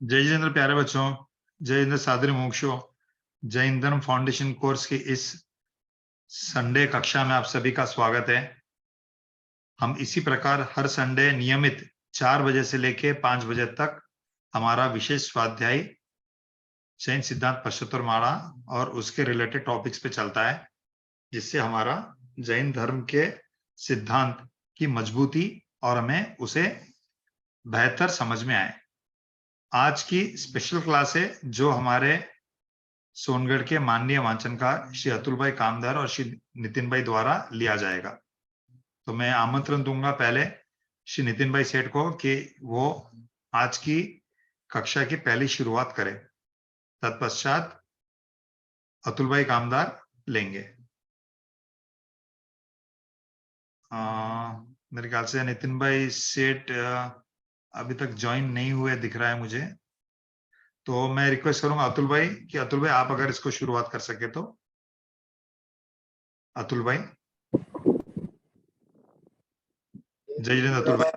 जय जितेंद्र प्यारे बच्चों, जय हिंद सादरी मोक्षो। जय हिंद धर्म फाउंडेशन कोर्स की इस संडे कक्षा में आप सभी का स्वागत है। हम इसी प्रकार हर संडे नियमित 4 बजे से लेके 5 बजे तक हमारा विशेष स्वाध्याय जैन सिद्धांत पश्चोत्तर माला और उसके रिलेटेड टॉपिक्स पे चलता है, जिससे हमारा जैन धर्म के सिद्धांत की मजबूती और हमें उसे बेहतर समझ में आए। आज की स्पेशल क्लास है जो हमारे सोनगढ़ के माननीय वाचनकार श्री अतुल भाई कामदार और श्री नितिन भाई द्वारा लिया जाएगा। तो मैं आमंत्रण दूंगा पहले श्री नितिन भाई सेठ को कि वो आज की कक्षा की पहली शुरुआत करें। तत्पश्चात अतुल भाई कामदार लेंगे। मेरे ख्याल से नितिन भाई सेठ अभी तक ज्वाइन नहीं हुए दिख रहा है मुझे, तो मैं रिक्वेस्ट करूंगा अतुल भाई कि अतुल भाई आप अगर इसको शुरुआत कर सके तो। अतुल भाई, जय जितेंद्र अतुल भाई।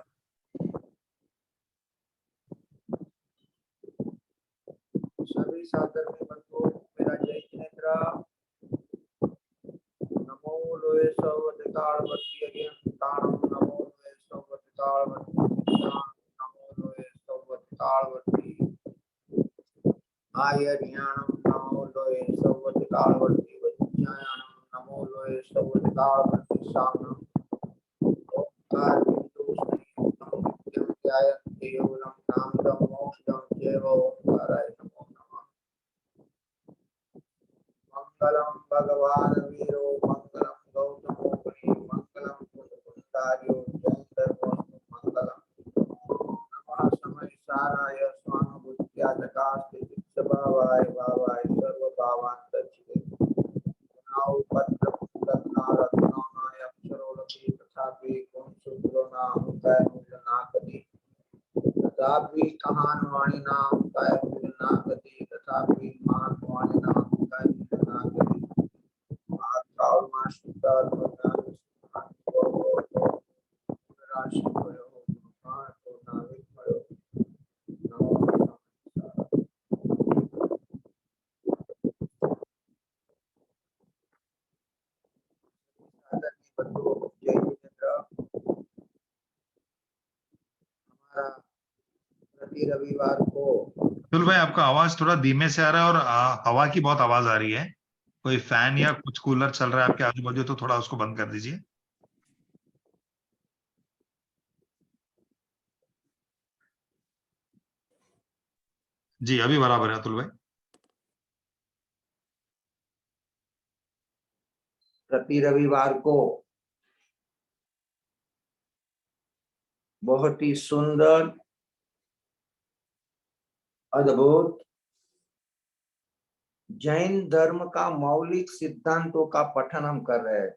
सभी साधर्मी बंधुओं, मेरा जय जिनेन्द्र। नमो लोए सौवधिकालवर्ती अज्ञानताणं, नमो लोए सौवधिकालवर्ती विज्ञानं, नमो लोए सौवधिकालवर्ती आयर्याणं, नमो लोए सौवधिकालवर्ती विज्ञानं, नमो लोए सौवधिकालवर्ती सामनं। ओंकार बिंदु संयुक्तं नित्यं ध्यायन्ति योगिनं नामदं मोक्षदं चैव ओंकाराय नमो नमः। मंगलम भगवान वीरो मंगलम गौतमो मुनि मंगलम कुंदार्यो जयंतर्वस्तु मंगलम। नमः समय साराय स्वानुभूत्या जकास्ते चित्तभावाय भावाय सर्वभावान्तर्चिते नाउ पत्र रत्नाय अक्षरोलपि तथापि कुंसुद्रो नाम काय मूलनाकति तथापि कहानवाणी नाम काय मूलनाकति तथापि महानवाणी नाम काय मूलनाकति आकाल मास्टर ज्ञान राशि भयो भगवान को नाविक भयो नमो जय जितेंद्र। हमारा प्रति रविवार को अतुल भाई आपका आवाज थोड़ा धीमे से आ रहा है और हवा की बहुत आवाज आ रही है। कोई फैन या कुछ कूलर चल रहा है आपके आजू बाजू, तो थोड़ा उसको बंद कर दीजिए। जी अभी बराबर है अतुल भाई। प्रति रविवार को बहुत ही सुंदर अद्भुत जैन धर्म का मौलिक सिद्धांतों का पठन हम कर रहे हैं,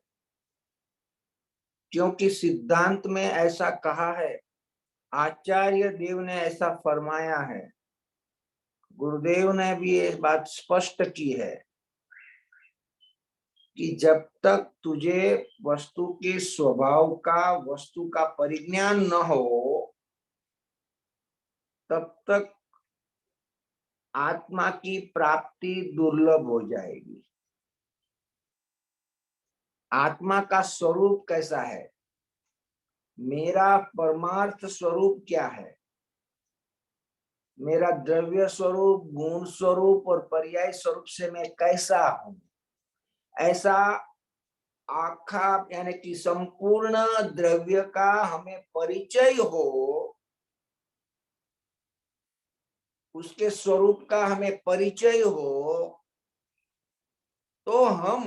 क्योंकि सिद्धांत में ऐसा कहा है, आचार्य देव ने ऐसा फरमाया है, गुरुदेव ने भी ये बात स्पष्ट की है कि जब तक तुझे वस्तु के स्वभाव का, वस्तु का परिज्ञान न हो, तब तक आत्मा की प्राप्ति दुर्लभ हो जाएगी। आत्मा का स्वरूप कैसा है, मेरा परमार्थ स्वरूप क्या है, मेरा द्रव्य स्वरूप, गुण स्वरूप और पर्याय स्वरूप से मैं कैसा हूं, ऐसा आखा यानी कि संपूर्ण द्रव्य का हमें परिचय हो, उसके स्वरूप का हमें परिचय हो, तो हम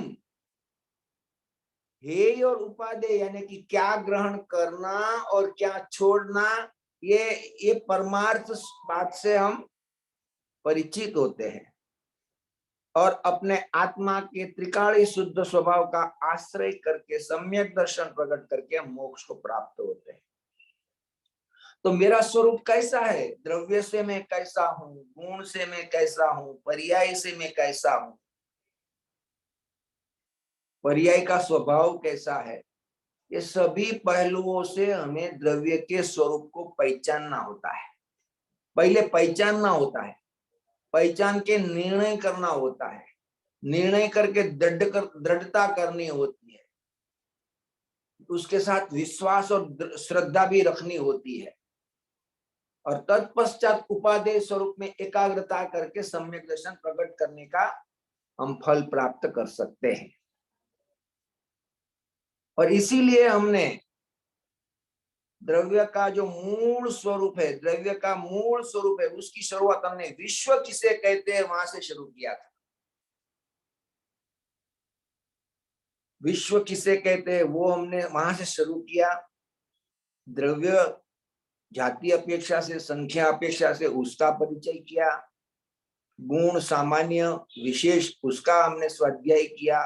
हेय और उपादेय यानी कि क्या ग्रहण करना और क्या छोड़ना, ये परमार्थ बात से हम परिचित होते हैं और अपने आत्मा के त्रिकाली शुद्ध स्वभाव का आश्रय करके सम्यक दर्शन प्रकट करके हम मोक्ष को प्राप्त होते हैं। तो मेरा स्वरूप कैसा है, द्रव्य से मैं कैसा हूं, गुण से मैं कैसा हूं, पर्याय से मैं कैसा हूं, पर्याय का स्वभाव कैसा है, ये सभी पहलुओं से हमें द्रव्य के स्वरूप को पहचानना होता है। पहले पहचानना होता है, पहचान के निर्णय करना होता है, निर्णय करके दृढ़ता करनी होती है, उसके साथ विश्वास और श्रद्धा भी रखनी होती है, और तत्पश्चात उपादेय स्वरूप में एकाग्रता करके सम्यक दर्शन प्रकट करने का हम फल प्राप्त कर सकते हैं। और इसीलिए हमने द्रव्य का जो मूल स्वरूप है, द्रव्य का मूल स्वरूप है, उसकी शुरुआत हमने विश्व किसे कहते हैं वहां से शुरू किया था। विश्व किसे कहते हैं वो हमने वहां से शुरू किया। द्रव्य जाति अपेक्षा से, संख्या अपेक्षा से उसका परिचय किया, गुण सामान्य विशेष उसका हमने स्वाध्याय किया।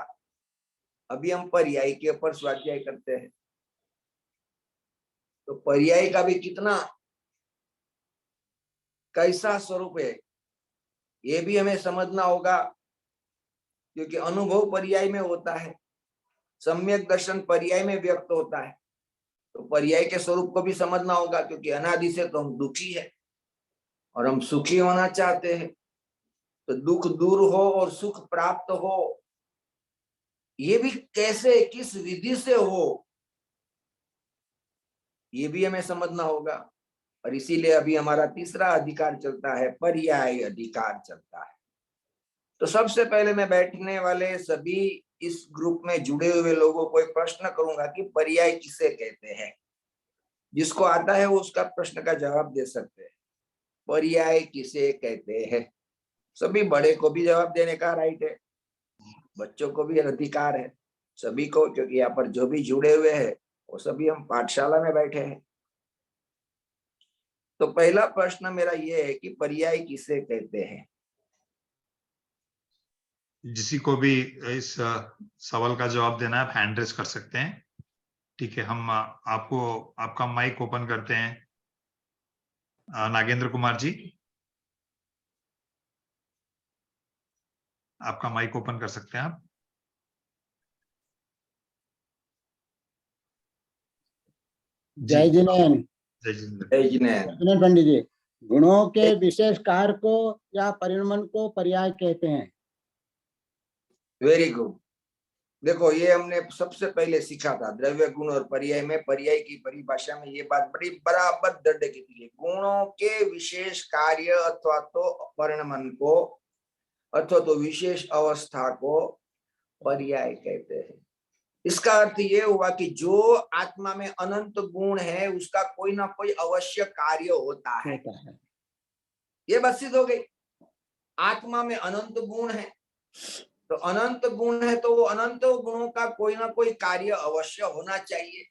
अभी हम पर्याय के ऊपर स्वाध्याय करते हैं। तो पर्याय का भी कितना कैसा स्वरूप है ये भी हमें समझना होगा, क्योंकि अनुभव पर्याय में होता है, सम्यक दर्शन पर्याय में व्यक्त होता है। तो पर्याय के स्वरूप को भी समझना होगा, क्योंकि अनादि से तो हम दुखी है और हम सुखी होना चाहते हैं। तो दुख दूर हो और सुख प्राप्त हो, ये भी कैसे, किस विधि से हो, ये भी हमें समझना होगा। और इसीलिए अभी हमारा तीसरा अधिकार चलता है, पर्याय अधिकार चलता है। तो सबसे पहले मैं बैठने वाले सभी इस ग्रुप में जुड़े हुए लोगों को एक प्रश्न करूंगा कि पर्याय किसे कहते हैं। जिसको आता है वो उसका प्रश्न का जवाब दे सकते हैं। पर्याय किसे कहते हैं? सभी, बड़े को भी जवाब देने का राइट है, बच्चों को भी अधिकार है, सभी को, क्योंकि यहाँ पर जो भी जुड़े हुए हैं वो सभी हम पाठशाला में बैठे हैं। तो पहला प्रश्न मेरा ये है कि पर्याय किसे कहते हैं? जिसी को भी इस सवाल का जवाब देना है आप हैंड रेस कर सकते हैं। ठीक है, हम आपको आपका माइक ओपन करते हैं। नागेंद्र कुमार जी, आपका माइक ओपन कर सकते हैं आप। जय जिनेन। जय जिनेंद्र। जय जिनेंद्र। जिनेन पंडित जी, गुणों के विशेष कार्य को या परिणमन को पर्याय कहते हैं। Very good. देखो, ये हमने सबसे पहले सीखा था द्रव्य गुण और पर्याय में। पर्याय की परिभाषा में ये बात बड़ी बराबर दृढ़ की थी, गुणों के विशेष कार्य अथवा तो परिणमन को अथवा तो विशेष अवस्था को पर्याय कहते हैं। इसका अर्थ ये हुआ कि जो आत्मा में अनंत गुण है उसका कोई ना कोई अवश्य कार्य होता है। ये बात सिद्ध हो गई। आत्मा में अनंत गुण है, तो अनंत गुण है तो वो अनंत गुणों का कोई ना कोई कार्य अवश्य होना चाहिए।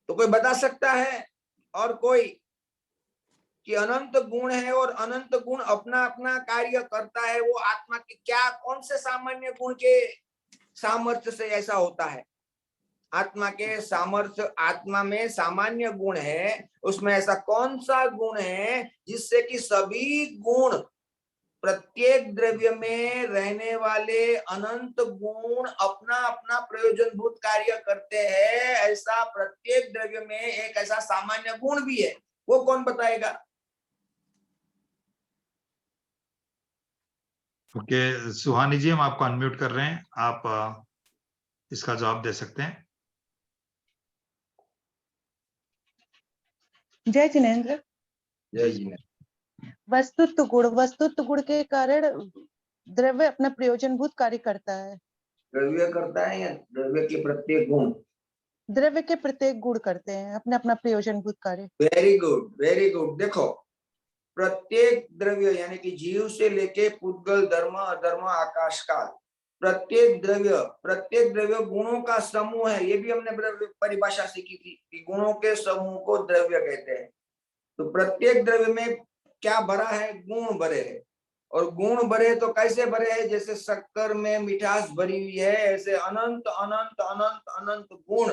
तो कोई बता सकता है और कोई कि अनंत गुण है और अनंत गुण अपना अपना कार्य करता है, वो आत्मा के क्या, कौन से सामान्य गुण के सामर्थ्य से ऐसा होता है? आत्मा के सामर्थ्य, आत्मा में सामान्य गुण है, उसमें ऐसा कौन सा गुण है जिससे कि सभी गुण, प्रत्येक द्रव्य में रहने वाले अनंत गुण अपना अपना प्रयोजनभूत कार्य करते हैं? ऐसा प्रत्येक द्रव्य में एक ऐसा सामान्य गुण भी है, वो कौन बताएगा? ओके, सुहानी जी, हम आपको अनम्यूट कर रहे हैं, आप इसका जवाब दे सकते हैं। जय जिनेंद्र। जय जिनेंद्र। वस्तुत्व गुण के कारण द्रव्य अपना प्रयोजनभूत कार्य करता है। द्रव्य करता है या द्रव्य के प्रत्येक गुण? द्रव्य के प्रत्येक गुण करते हैं अपना अपना प्रयोजनभूत कार्य। Very good, very good. देखो, प्रत्येक द्रव्य यानी कि जीव से लेके पुद्गल, धर्म, अधर्म, आकाश काल, प्रत्येक द्रव्य गुणों का समूह है। ये भी हमने परिभाषा सीखी थी कि गुणों के समूह को द्रव्य कहते हैं। तो प्रत्येक द्रव्य में क्या भरा है? गुण भरे हैं। और गुण भरे तो कैसे भरे हैं? जैसे शक्कर में मिठास भरी हुई है, ऐसे अनंत अनंत अनंत अनंत गुण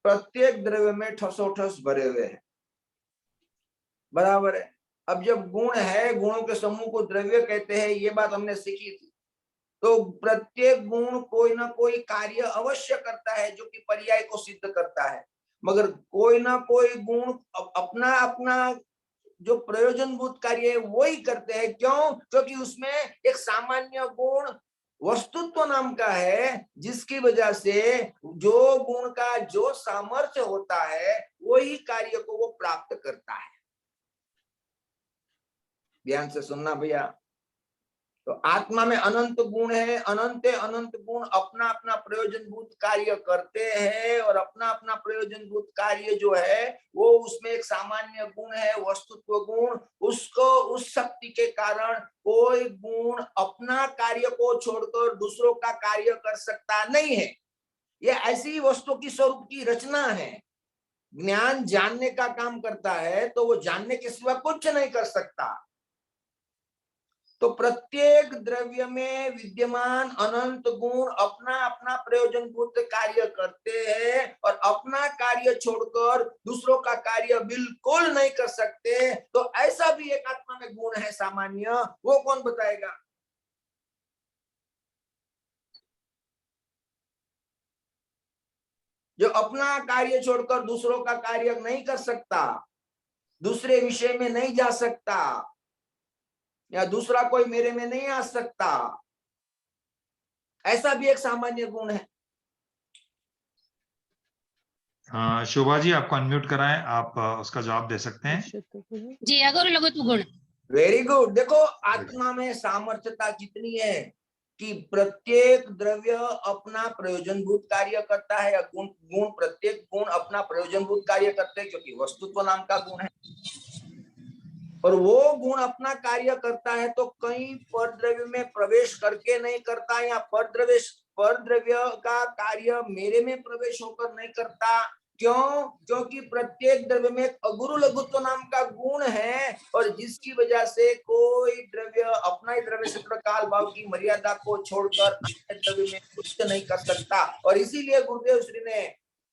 प्रत्येक द्रव्य में ठसोठस भरे हुए हैं। बराबर है। अब जब गुण है, गुणों के समूह को द्रव्य कहते हैं, ये बात हमने सीखी थी। तो प्रत्येक गुण कोई ना कोई कार्य अवश्य करता है जो कि पर्याय को सिद्ध करता है, मगर कोई ना कोई गुण अपना अपना जो प्रयोजनभूत कार्य है वो ही करते हैं। क्यों? क्योंकि उसमें एक सामान्य गुण वस्तुत्व नाम का है, जिसकी वजह से जो गुण का जो सामर्थ्य होता है वही कार्य को वो प्राप्त करता है। ध्यान से सुनना भैया। तो आत्मा में अनंत गुण है, अनंत गुण अपना अपना प्रयोजनभूत कार्य करते हैं, और अपना अपना प्रयोजनभूत कार्य जो है वो उसमें एक सामान्य गुण है, वस्तुत्व गुण। उसको उस शक्ति के कारण कोई गुण अपना कार्य को छोड़कर दूसरों का कार्य कर सकता नहीं है। ये ऐसी वस्तु की स्वरूप की रचना है। ज्ञान जानने का काम करता है, तो वो जानने के सिवा कुछ नहीं कर सकता। तो प्रत्येक द्रव्य में विद्यमान अनंत गुण अपना अपना प्रयोजनभूत कार्य करते हैं, और अपना कार्य छोड़कर दूसरों का कार्य बिल्कुल नहीं कर सकते। तो ऐसा भी एक आत्मा में गुण है सामान्य, वो कौन बताएगा? जो अपना कार्य छोड़कर दूसरों का कार्य नहीं कर सकता, दूसरे विषय में नहीं जा सकता, या दूसरा कोई मेरे में नहीं आ सकता, ऐसा भी एक सामान्य गुण है। शोभा जी, आपको अनम्यूट कराएं, आप उसका जवाब दे सकते हैं। जी, अगर लघुत्व गुण। Very good. देखो, आत्मा में सामर्थ्यता कितनी है कि प्रत्येक द्रव्य अपना प्रयोजनभूत कार्य करता है, या गुण प्रत्येक गुण अपना प्रयोजनभूत कार्य करते हैं, क्योंकि वस्तुत्व नाम का गुण है। और वो गुण अपना कार्य करता है तो कहीं परद्रव्य में प्रवेश करके नहीं करता, या परद्रव्य का कार्य मेरे में प्रवेश होकर नहीं करता। क्यों? क्योंकि प्रत्येक द्रव्य में अगुरु लघुत्व नाम का गुण है, और जिसकी वजह से कोई द्रव्य अपना ही द्रव्य क्षेत्र काल भाव की मर्यादा को छोड़कर अन्य द्रव्य में कुछ नहीं कर सकता। और इसीलिए गुरुदेव श्री ने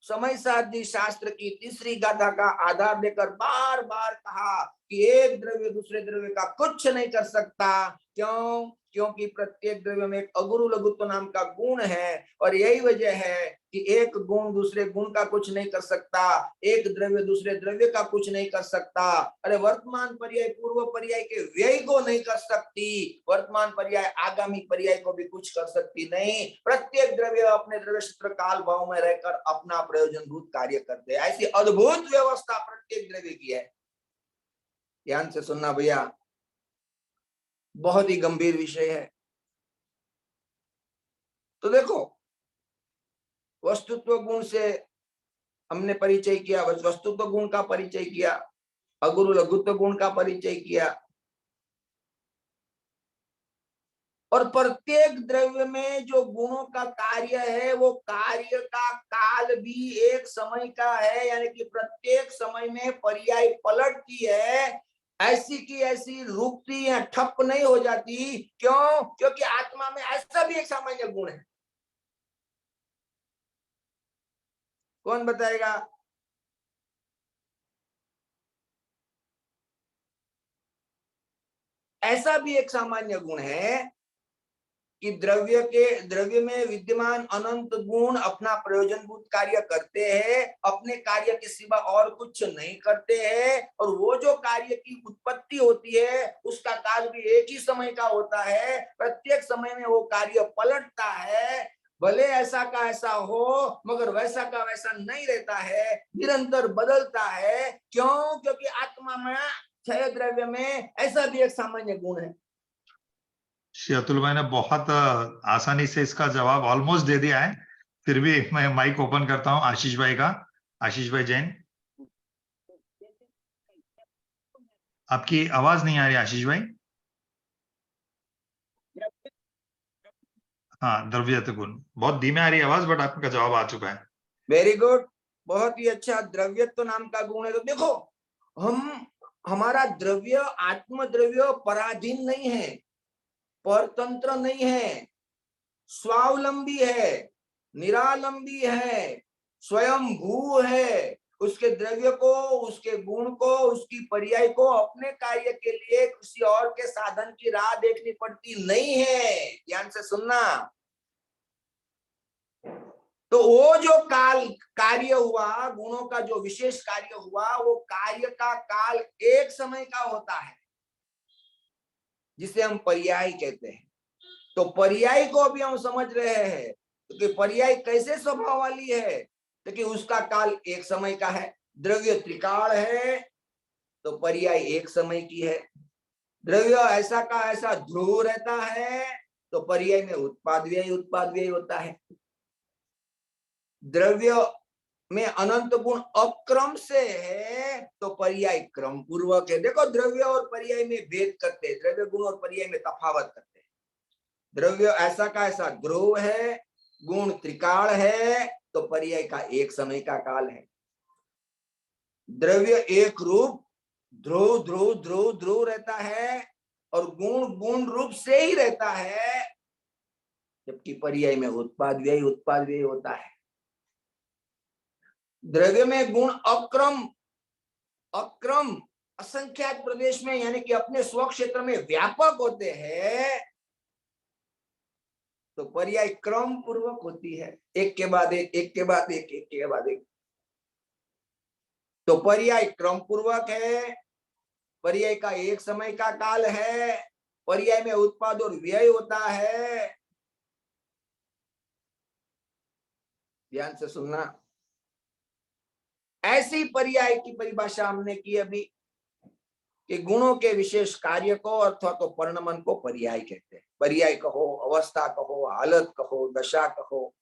समय साध्य शास्त्र की तीसरी गाथा का आधार देकर बार बार कहा कि एक द्रव्य दूसरे द्रव्य का कुछ नहीं कर सकता। क्यों? क्योंकि प्रत्येक द्रव्य में एक अगुरु लघुत्व नाम का गुण है, और यही वजह है कि एक गुण दूसरे गुण का कुछ नहीं कर सकता, एक द्रव्य दूसरे द्रव्य का कुछ नहीं कर सकता। अरे वर्तमान पर्याय पूर्व पर्याय के व्यय को नहीं कर सकती, वर्तमान पर्याय आगामी पर्याय को भी कुछ कर सकती नहीं। प्रत्येक द्रव्य अपने द्रव्य क्षेत्र काल भाव में रहकर अपना प्रयोजनभूत कार्य करते हैं। ऐसी अद्भुत व्यवस्था प्रत्येक द्रव्य की है। ध्यान से सुनना भैया, बहुत ही गंभीर विषय है। तो देखो, वस्तुत्व गुण से हमने परिचय किया, वस्तुत्व गुण का परिचय किया, अगुरु लघुत्व गुण का परिचय किया, और प्रत्येक द्रव्य में जो गुणों का कार्य है वो कार्य का काल भी एक समय का है, यानी कि प्रत्येक समय में पर्याय पलटती है, ऐसी की ऐसी रुकती या ठप नहीं हो जाती। क्यों? क्योंकि आत्मा में ऐसा भी एक सामान्य गुण है। कौन बताएगा? ऐसा भी एक सामान्य गुण है कि द्रव्य में विद्यमान अनंत गुण अपना प्रयोजनभूत कार्य करते हैं, अपने कार्य के सिवा और कुछ नहीं करते हैं, और वो जो कार्य की उत्पत्ति होती है उसका काल भी एक ही समय का होता है। प्रत्येक समय में वो कार्य पलटता है, भले ऐसा का ऐसा हो, मगर वैसा का वैसा नहीं रहता है, निरंतर बदलता है। क्यों? क्योंकि आत्मा में क्षय द्रव्य में ऐसा भी एक सामान्य गुण है। श्री अतुल भाई ने बहुत आसानी से इसका जवाब ऑलमोस्ट दे दिया है। फिर भी मैं माइक ओपन करता हूं आशीष भाई का। आशीष भाई जैन, आपकी आवाज नहीं आ रही आशीष भाई। हाँ, द्रव्यत्व गुण बहुत धीमे आ रही है आवाज, बट आपका जवाब आ चुका है। वेरी गुड, बहुत ही अच्छा। द्रव्यत्व नाम का गुण है। तो देखो, हमारा द्रव्य आत्म द्रव्य पराधीन नहीं है, परतंत्र नहीं है, स्वावलंबी है, निरालंबी है, स्वयं भू है। उसके द्रव्य को, उसके गुण को, उसकी पर्याय को अपने कार्य के लिए किसी और के साधन की राह देखनी पड़ती नहीं है। ध्यान से सुनना। तो वो जो कार्य हुआ, गुणों का जो विशेष कार्य हुआ, वो कार्य का काल एक समय का होता है, जिसे हम पर्याय कहते हैं। तो पर्याय को अभी हम समझ रहे हैं, क्योंकि पर्याय कैसे स्वभाव वाली है, क्योंकि उसका काल एक समय का है। द्रव्य त्रिकाल है तो पर्याय एक समय की है। द्रव्य ऐसा का ऐसा ध्रुव रहता है तो पर्याय में उत्पाद व्यय होता है। द्रव्य में अनंत गुण अक्रम से है तो पर्याय क्रम पूर्वक है। देखो, द्रव्य और पर्याय में भेद करते हैं, द्रव्य गुण और पर्याय में तफावत करते हैं। द्रव्य ऐसा का ऐसा ध्रुव है, गुण त्रिकाल है तो पर्याय का एक समय का काल है। द्रव्य एक रूप ध्रुव ध्रुव ध्रुव ध्रुव रहता है और गुण गुण रूप से ही रहता है, जबकि पर्याय में उत्पाद व्यय होता है। द्रव्य में गुण अक्रम असंख्यात प्रदेश में, यानी कि अपने स्व क्षेत्र में व्यापक होते हैं, तो पर्याय क्रम पूर्वक होती है, एक के बाद एक, एक के बाद एक, एक के बाद एक। तो पर्याय क्रम पूर्वक है, पर्याय का एक समय का काल है, पर्याय में उत्पाद और व्यय होता है। ध्यान से सुनना। ऐसी पर्याय की परिभाषा हमने की अभी कि गुणों के विशेष कार्य को अथवा तो परिणमन को पर्याय कहते हैं। पर्याय कहो, अवस्था कहो, हालत कहो, दशा कहो,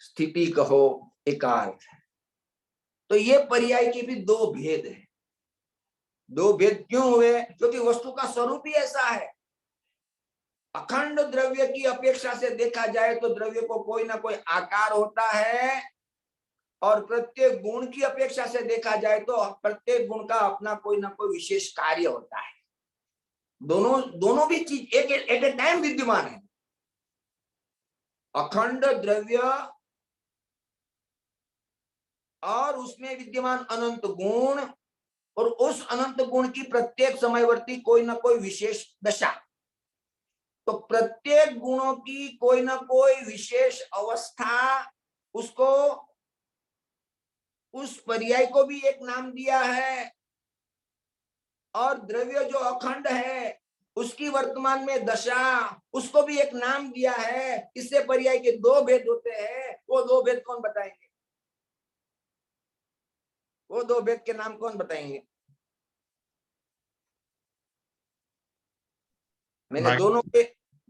स्थिति कहो, एकार्थ है। तो ये पर्याय के भी दो भेद है। दो भेद क्यों हुए? क्योंकि वस्तु का स्वरूप ही ऐसा है। अखंड द्रव्य की अपेक्षा से देखा जाए तो द्रव्य को कोई ना कोई आकार होता है, और प्रत्येक गुण की अपेक्षा से देखा जाए तो प्रत्येक गुण का अपना कोई ना कोई विशेष कार्य होता है। दोनों भी चीज एक एट ए टाइम विद्यमान है। अखंड द्रव्य और उसमें विद्यमान अनंत गुण, और उस अनंत गुण की प्रत्येक समयवर्ती कोई ना कोई विशेष दशा। तो प्रत्येक गुणों की कोई ना कोई विशेष अवस्था, उसको उस पर्याय को भी एक नाम दिया है। और द्रव्य जो अखंड है उसकी वर्तमान में दशा, उसको भी एक नाम दिया है। इससे पर्याय के दो भेद होते हैं। वो दो भेद कौन बताएंगे? वो दो भेद के नाम कौन बताएंगे? मैंने दोनों के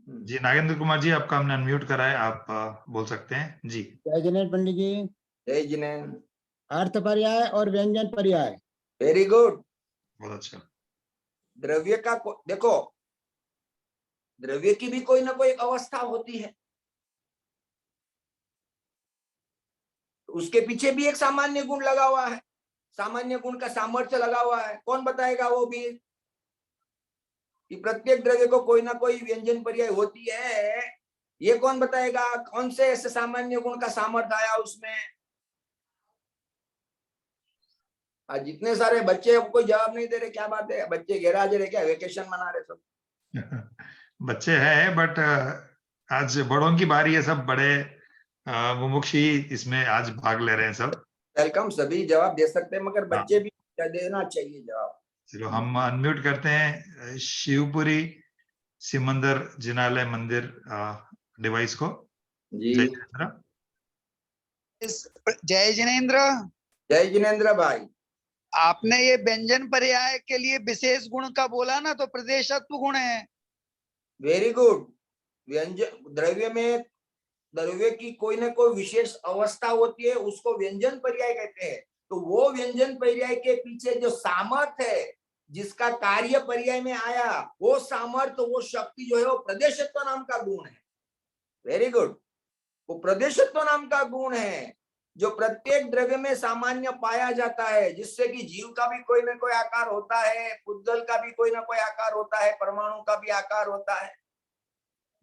जी नागेंद्र कुमार जी, आपका हमने अनम्यूट करा है, आप बोल सकते हैं जी। जय जिनेन्द्र पंडित जी। जय जिनेन्द्र। अर्थ पर्याय और व्यंजन पर्याय। Very good. बहुत अच्छा। द्रव्य का देखो, द्रव्य की भी कोई ना कोई अवस्था होती है, उसके पीछे भी एक सामान्य गुण लगा हुआ है, सामान्य गुण का सामर्थ्य लगा हुआ है। कौन बताएगा वो भी कि प्रत्येक द्रव्य को कोई ना कोई व्यंजन पर्याय होती है? ये कौन बताएगा? कौन से ऐसे सामान्य गुण का सामर्थ्य आया उसमें? आज जितने सारे बच्चे कोई जवाब नहीं दे रहे, क्या बात है? बच्चे गैराज रहे क्या? वेकेशन मना रहे सब? बच्चे हैं, बट आज बड़ों की बारी है। सब बड़े मुमुक्षी इसमें आज भाग ले रहे हैं सब। वेलकम, सभी जवाब दे सकते हैं, मगर बच्चे भी देना चाहिए जवाब। चलो हम अनम्यूट करते हैं शिवपुरी सिमंदर जिनालय मंदिर डिवाइस को। जी जय जिनेन्द्र। जय जिनेन्द्र। जय जिनेन्द्र भाई। आपने ये व्यंजन पर्याय के लिए विशेष गुण का बोला ना, तो प्रदेशत्व गुण है। Very good. व्यंजन द्रव्य में द्रव्य की कोई ना कोई विशेष अवस्था होती है, उसको व्यंजन पर्याय कहते हैं। तो वो व्यंजन पर्याय के पीछे जो सामर्थ्य है, जिसका कार्य पर्याय में आया, वो सामर्थ्य, वो शक्ति जो है वो प्रदेशत्व नाम का गुण है। Very good. वो प्रदेशत्व नाम का गुण है जो प्रत्येक द्रव्य में सामान्य पाया जाता है, जिससे कि जीव का भी कोई ना कोई आकार होता है, पुद्गल का भी कोई ना कोई आकार होता है, परमाणु का भी आकार होता है,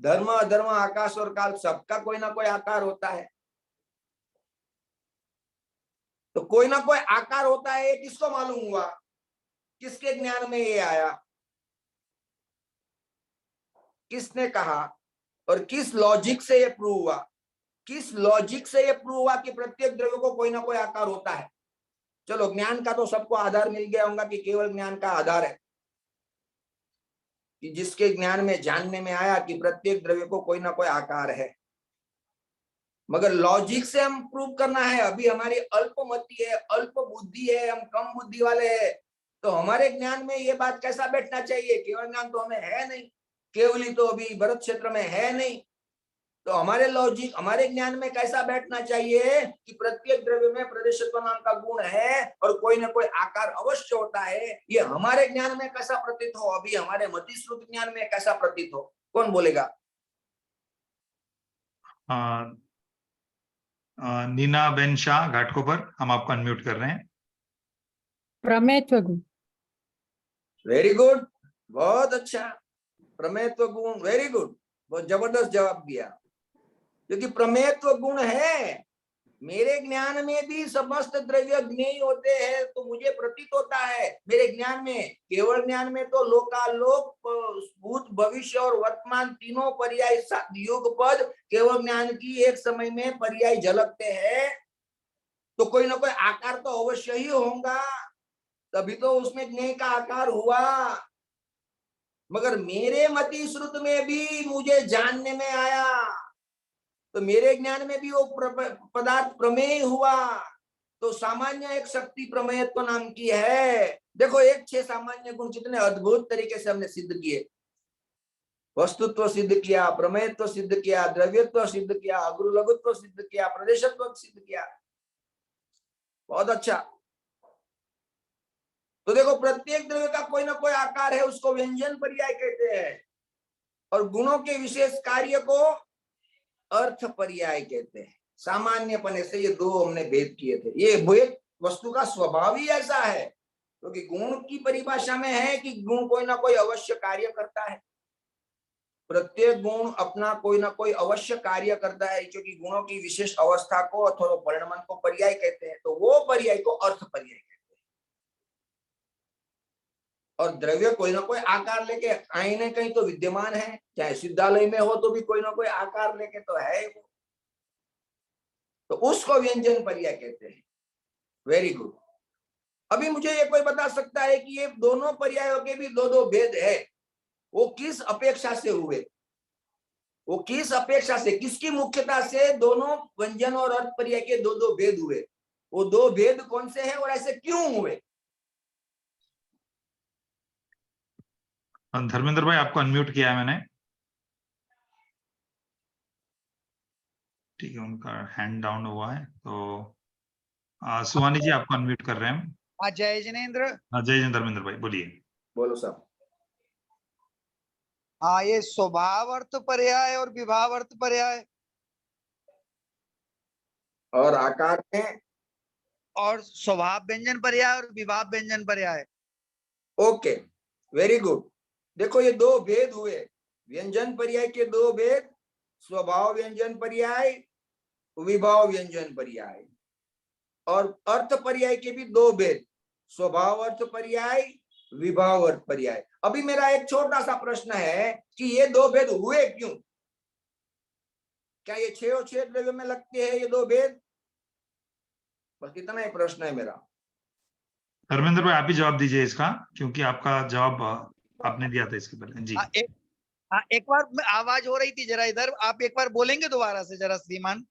धर्म अधर्म आकाश और काल सबका कोई ना कोई आकार होता है। तो कोई ना कोई आकार होता है, ये किसको मालूम हुआ? किसके ज्ञान में ये आया? किसने कहा और किस लॉजिक से ये प्रूव हुआ? किस लॉजिक से ये प्रूव हुआ कि प्रत्येक द्रव्य को कोई ना कोई आकार होता है? चलो ज्ञान का तो सबको आधार मिल गया होगा कि केवल ज्ञान का आधार है, कि जिसके ज्ञान में जानने में आया कि प्रत्येक द्रव्य को कोई ना कोई आकार है। मगर लॉजिक से हम प्रूव करना है, अभी हमारी अल्पमति है, अल्प बुद्धि है, हम कम बुद्धि वाले हैं, तो हमारे ज्ञान में ये बात कैसा बैठना चाहिए? केवल ज्ञान तो हमें है नहीं, केवली तो अभी भरत क्षेत्र में है नहीं, तो हमारे लॉजिक, हमारे ज्ञान में कैसा बैठना चाहिए कि प्रत्येक द्रव्य में प्रदेशत्व नाम का गुण है और कोई ना कोई आकार अवश्य होता है। ये हमारे ज्ञान में कैसा प्रतीत हो, अभी हमारे मतिश्रुत ज्ञान में कैसा प्रतीत हो? कौन बोलेगा? नीना बेन शाह घाटकोपर, हम आपको अनम्यूट कर रहे हैं। प्रमेयत्व गुण। वेरी गुड, बहुत अच्छा, प्रमेयत्व गुण, वेरी गुड, बहुत जबरदस्त जवाब दिया। क्योंकि प्रमेयत्व गुण है, मेरे ज्ञान में भी समस्त द्रव्य ज्ञेय होते हैं, तो मुझे प्रतीत होता है मेरे ज्ञान में, केवल ज्ञान में तो लोकालोक, भूत, भविष्य और वर्तमान तीनों पर्याय युगपद केवल ज्ञान की एक समय में पर्याय झलकते हैं, तो कोई ना कोई आकार तो अवश्य ही होगा, तभी तो उसमें ज्ञेय का आकार हुआ। मगर मेरे मति श्रुत में भी मुझे जानने में आया, तो मेरे ज्ञान में भी वो पदार्थ प्रमेय हुआ, तो सामान्य एक शक्ति प्रमेयत्व नाम की है। देखो 1-6 सामान्य गुण कितने अद्भुत तरीके से हमने सिद्ध किए, वस्तुत्व सिद्ध किया, प्रमेयत्व सिद्ध किया, द्रव्यत्व सिद्ध किया, अग्रु लघुत्व सिद्ध किया, प्रदेशत्व सिद्ध किया, बहुत अच्छा। तो देखो प्रत्येक द्रव्य का कोई ना कोई आकार है, उसको व्यंजन पर्याय कहते हैं, और गुणों के विशेष कार्य को अर्थ पर्याय कहते हैं। सामान्यपने से ये दो हमने भेद किए थे, ये भेद वस्तु का स्वभाव ही ऐसा है, क्योंकि गुण की परिभाषा में है कि गुण कोई ना कोई अवश्य कार्य करता है, प्रत्येक गुण अपना कोई ना कोई अवश्य कार्य करता है, क्योंकि गुणों की विशेष अवस्था को अथवा परिणाम को पर्याय कहते हैं, तो वो पर्याय को अर्थ पर्याय कहते हैं। और द्रव्य कोई ना कोई आकार लेके कहीं ना कहीं तो विद्यमान है, चाहे सिद्धालय में हो तो भी कोई ना कोई आकार लेके तो है वो, तो उसको व्यंजन पर्याय कहते हैं। Very good. अभी मुझे ये कोई बता सकता है कि ये दोनों पर्यायों के भी दो भेद है, वो किस अपेक्षा से हुए? वो किस अपेक्षा से, किसकी मुख्यता से दोनों व्यंजन और अर्थ पर्याय के दो भेद हुए? वो दो भेद कौन से हैं और ऐसे क्यों हुए? धर्मेंद्र भाई, आपको अनम्यूट किया है मैंने। ठीक है, उनका हैंड डाउन हुआ है, तो सुहानी जी आपको अनम्यूट कर रहे हैं हम। जय जिनेन्द्र। जय जय धर्मेंद्र भाई, बोलिए। बोलो साहब। हाँ, ये स्वभाव अर्थ पर्याय और विभाव अर्थ पर्याय और आकार में, और स्वभाव व्यंजन पर्याय और विभाव व्यंजन पर्याय। Okay, very good. देखो ये दो भेद हुए, व्यंजन पर्याय के दो भेद, स्वभाव व्यंजन पर्याय, विभाव व्यंजन पर्याय, और अर्थ पर्याय के भी दो भेद, स्वभाव अर्थ पर्याय, विभाव अर्थ पर्याय। अभी मेरा एक छोटा सा प्रश्न है कि ये दो भेद हुए क्यों? क्या ये 6 और 6 द्रव्य में लगते हैं ये दो भेद? बस इतना ही प्रश्न है मेरा। धर्मेंद्र भाई, आप ही जवाब दीजिए इसका, क्योंकि आपका जवाब आपने दिया था इसके पहले जी। एक बार आवाज हो रही थी जरा इधर, आप एक बार बोलेंगे दोबारा से जरा श्रीमान?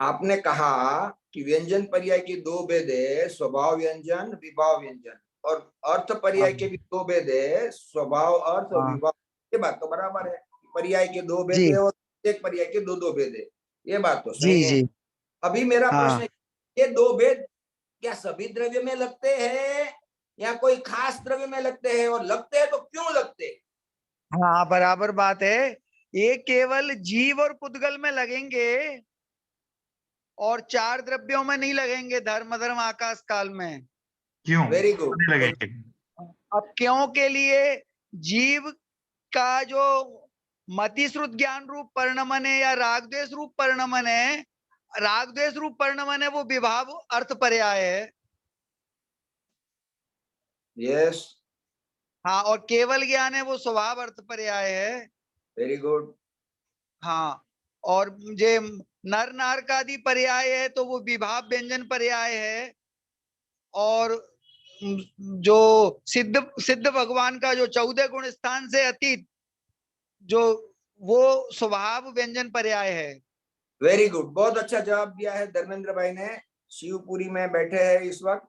आपने कहा कि व्यंजन पर्याय के दो भेद है, स्वभाव व्यंजन, विभाव व्यंजन, और अर्थ पर्याय के भी दो भेद है, स्वभाव अर्थ और विभाव। ये बात तो बराबर है, पर्याय के दो भेद है और एक पर्याय के दो भेद है, ये बात तो सही है। अभी मेरा प्रश्न है, ये दो भेद क्या सभी द्रव्य में लगते हैं या कोई खास द्रव्य में लगते हैं, और लगते हैं तो क्यों लगते हैं? हाँ, बराबर बात है। ये केवल जीव और पुद्गल में लगेंगे और 4 द्रव्यों में नहीं लगेंगे, धर्म धर्म आकाश काल में। क्यों? Very good. नहीं लगेंगे। अब क्यों के लिए? जीव का जो मतिश्रुत ज्ञान रूप परिणमन है या रागद्वेष रूप परिणमन है, रागद्वेष रूप परिणमन है, वो विभाव अर्थ पर्याय है। यस। हाँ, और केवल ज्ञान है वो स्वभाव अर्थ पर्याय है। Very good. हाँ, और ये नर नारकादि पर्याय है तो वो विभाव व्यंजन पर्याय है, और जो सिद्ध सिद्ध भगवान का जो 14 गुण स्थान से अतीत जो वो स्वभाव व्यंजन पर्याय है। वेरी गुड, बहुत अच्छा जवाब दिया है धर्मेंद्र भाई ने। शिवपुरी में बैठे हैं इस वक्त,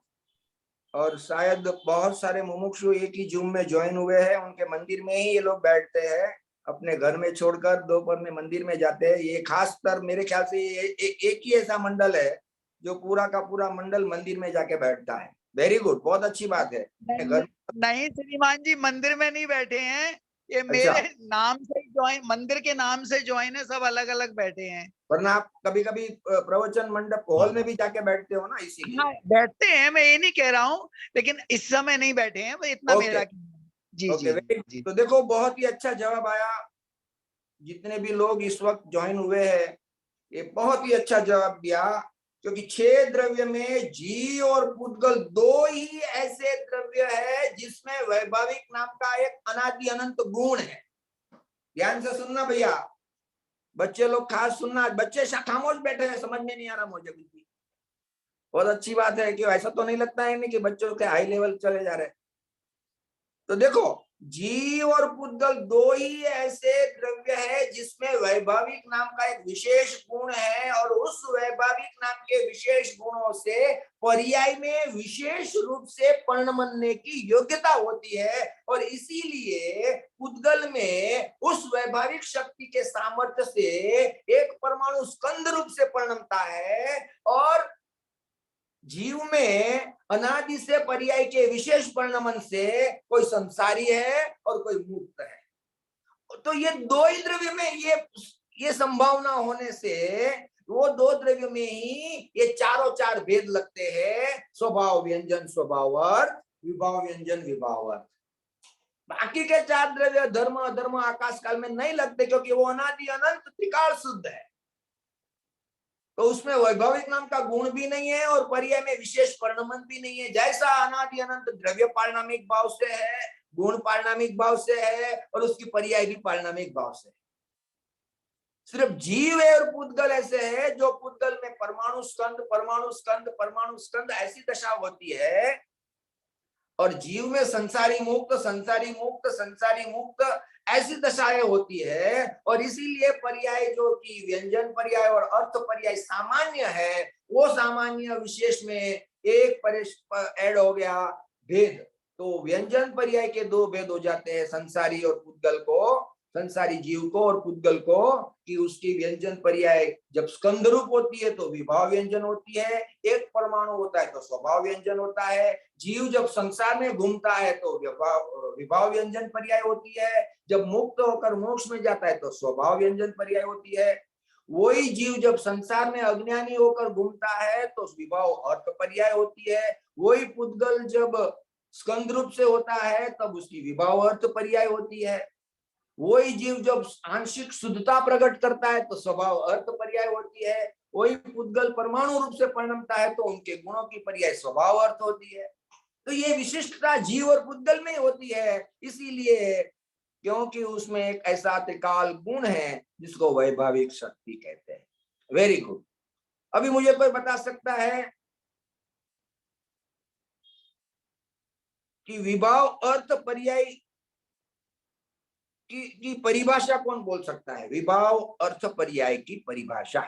और शायद बहुत सारे मुमुक्षु एक ही जूम में ज्वाइन हुए हैं। उनके मंदिर में ही ये लोग बैठते हैं, अपने घर में छोड़कर दोपहर में मंदिर में जाते हैं। ये खास कर मेरे ख्याल से ये एक ही ऐसा मंडल है जो पूरा का पूरा मंडल मंदिर में जाके बैठता है। वेरी गुड, बहुत अच्छी बात है। घर नहीं श्रीमान जी, मंदिर में नहीं बैठे हैं, ये अच्छा। मेरे नाम से ज्वाइन, मंदिर के नाम से ज्वाइन है, सब अलग अलग बैठे हैं। वरना आप कभी कभी प्रवचन मंडप हॉल में भी जाके बैठते हो ना, इसीलिए। हाँ बैठते हैं, मैं ये नहीं कह रहा हूँ, लेकिन इस समय नहीं बैठे हैं, बस इतना ओके। मेरा जी ओके, जी जी। तो देखो बहुत ही अच्छा जवाब आया। जितने भी लोग इस वक्त ज्वाइन हुए हैं, ये बहुत ही अच्छा जवाब दिया, क्योंकि 6 द्रव्य में जी और पुद्गल 2 ही ऐसे द्रव्य है जिसमें वैभाविक नाम का एक अनादि अनंत गुण है। ध्यान से सुनना भैया, बच्चे लोग खास सुनना। बच्चे खामोश बैठे हैं, समझ में नहीं आ रहा मुझे कुछ भी। बहुत अच्छी बात है कि ऐसा तो नहीं लगता है नहीं कि बच्चों के हाई लेवल चले जा रहे हैं। तो देखो, जी और पुद्गल 2 ही ऐसे द्रव्य है जिसमें वैभाविक नाम का एक विशेष गुण है, और उस वैभाविक नाम के विशेष गुणों से पर्याय में विशेष रूप से पर्ण बनने की योग्यता होती है। और इसीलिए पुद्गल में उस वैभाविक शक्ति के सामर्थ्य से एक परमाणु स्कंद रूप से परिणमता है, और जीव में अनादि से पर्याय के विशेष परिणमन से कोई संसारी है और कोई मुक्त है। तो ये 2 ही द्रव्य में ये संभावना होने से वो 2 द्रव्य में ही ये चारों 4 भेद लगते हैं, स्वभाव व्यंजन स्वभाव अर्थ, विभाव व्यंजन विभाव अर्थ। बाकी के 4 द्रव्य धर्म अधर्म आकाश काल में नहीं लगते, क्योंकि वो अनादि अनंत त्रिकाल शुद्ध है। तो उसमें वैभाविक नाम का गुण भी नहीं है और पर्याय में विशेष परिणमन भी नहीं है। जैसा अनादि अनंत द्रव्य पारिणामिक भाव से है, गुण पारिणामिक भाव से है, और उसकी पर्याय भी पारिणामिक भाव से है। सिर्फ जीव और पुद्गल ऐसे है जो पुद्गल में परमाणु स्कंद परमाणु स्कंद परमाणु स्कंद ऐसी दशा होती है, और जीव में संसारी मुक्त ऐसी दशाएं होती है। और इसीलिए पर्याय जो कि व्यंजन पर्याय और अर्थ पर्याय सामान्य है, वो सामान्य विशेष में एक ऐड हो गया भेद, तो व्यंजन पर्याय के 2 भेद हो जाते हैं, संसारी और पुद्गल को, संसारी जीव को और पुद्गल को, कि उसकी व्यंजन पर्याय जब स्कंद रूप होती है तो विभाव व्यंजन होती है, एक परमाणु होता है तो स्वभाव व्यंजन होता है। जीव जब संसार में घूमता है तो विभाव व्यंजन पर्याय होती है, जब मुक्त होकर मोक्ष में जाता है तो स्वभाव व्यंजन पर्याय होती है। वही जीव जब संसार में अज्ञानी होकर घूमता है तो विभाव अर्थ पर्याय होती है। वही पुद्गल जब स्कंद रूप से होता है तब उसकी विभाव अर्थ पर्याय होती है। वही जीव जब आंशिक शुद्धता प्रकट करता है तो स्वभाव अर्थ पर्याय होती है। वही पुद्गल परमाणु रूप से परिणमता है तो उनके गुणों की पर्याय स्वभाव अर्थ होती है। तो ये विशिष्टता जीव और पुद्गल में होती है, इसीलिए क्योंकि उसमें एक ऐसा त्रिकाल गुण है जिसको वैभाविक शक्ति कहते हैं। Very good. अभी मुझे कोई बता सकता है कि विभाव अर्थ पर्याय की परिभाषा कौन बोल सकता है? विभाव अर्थ पर्याय की परिभाषा।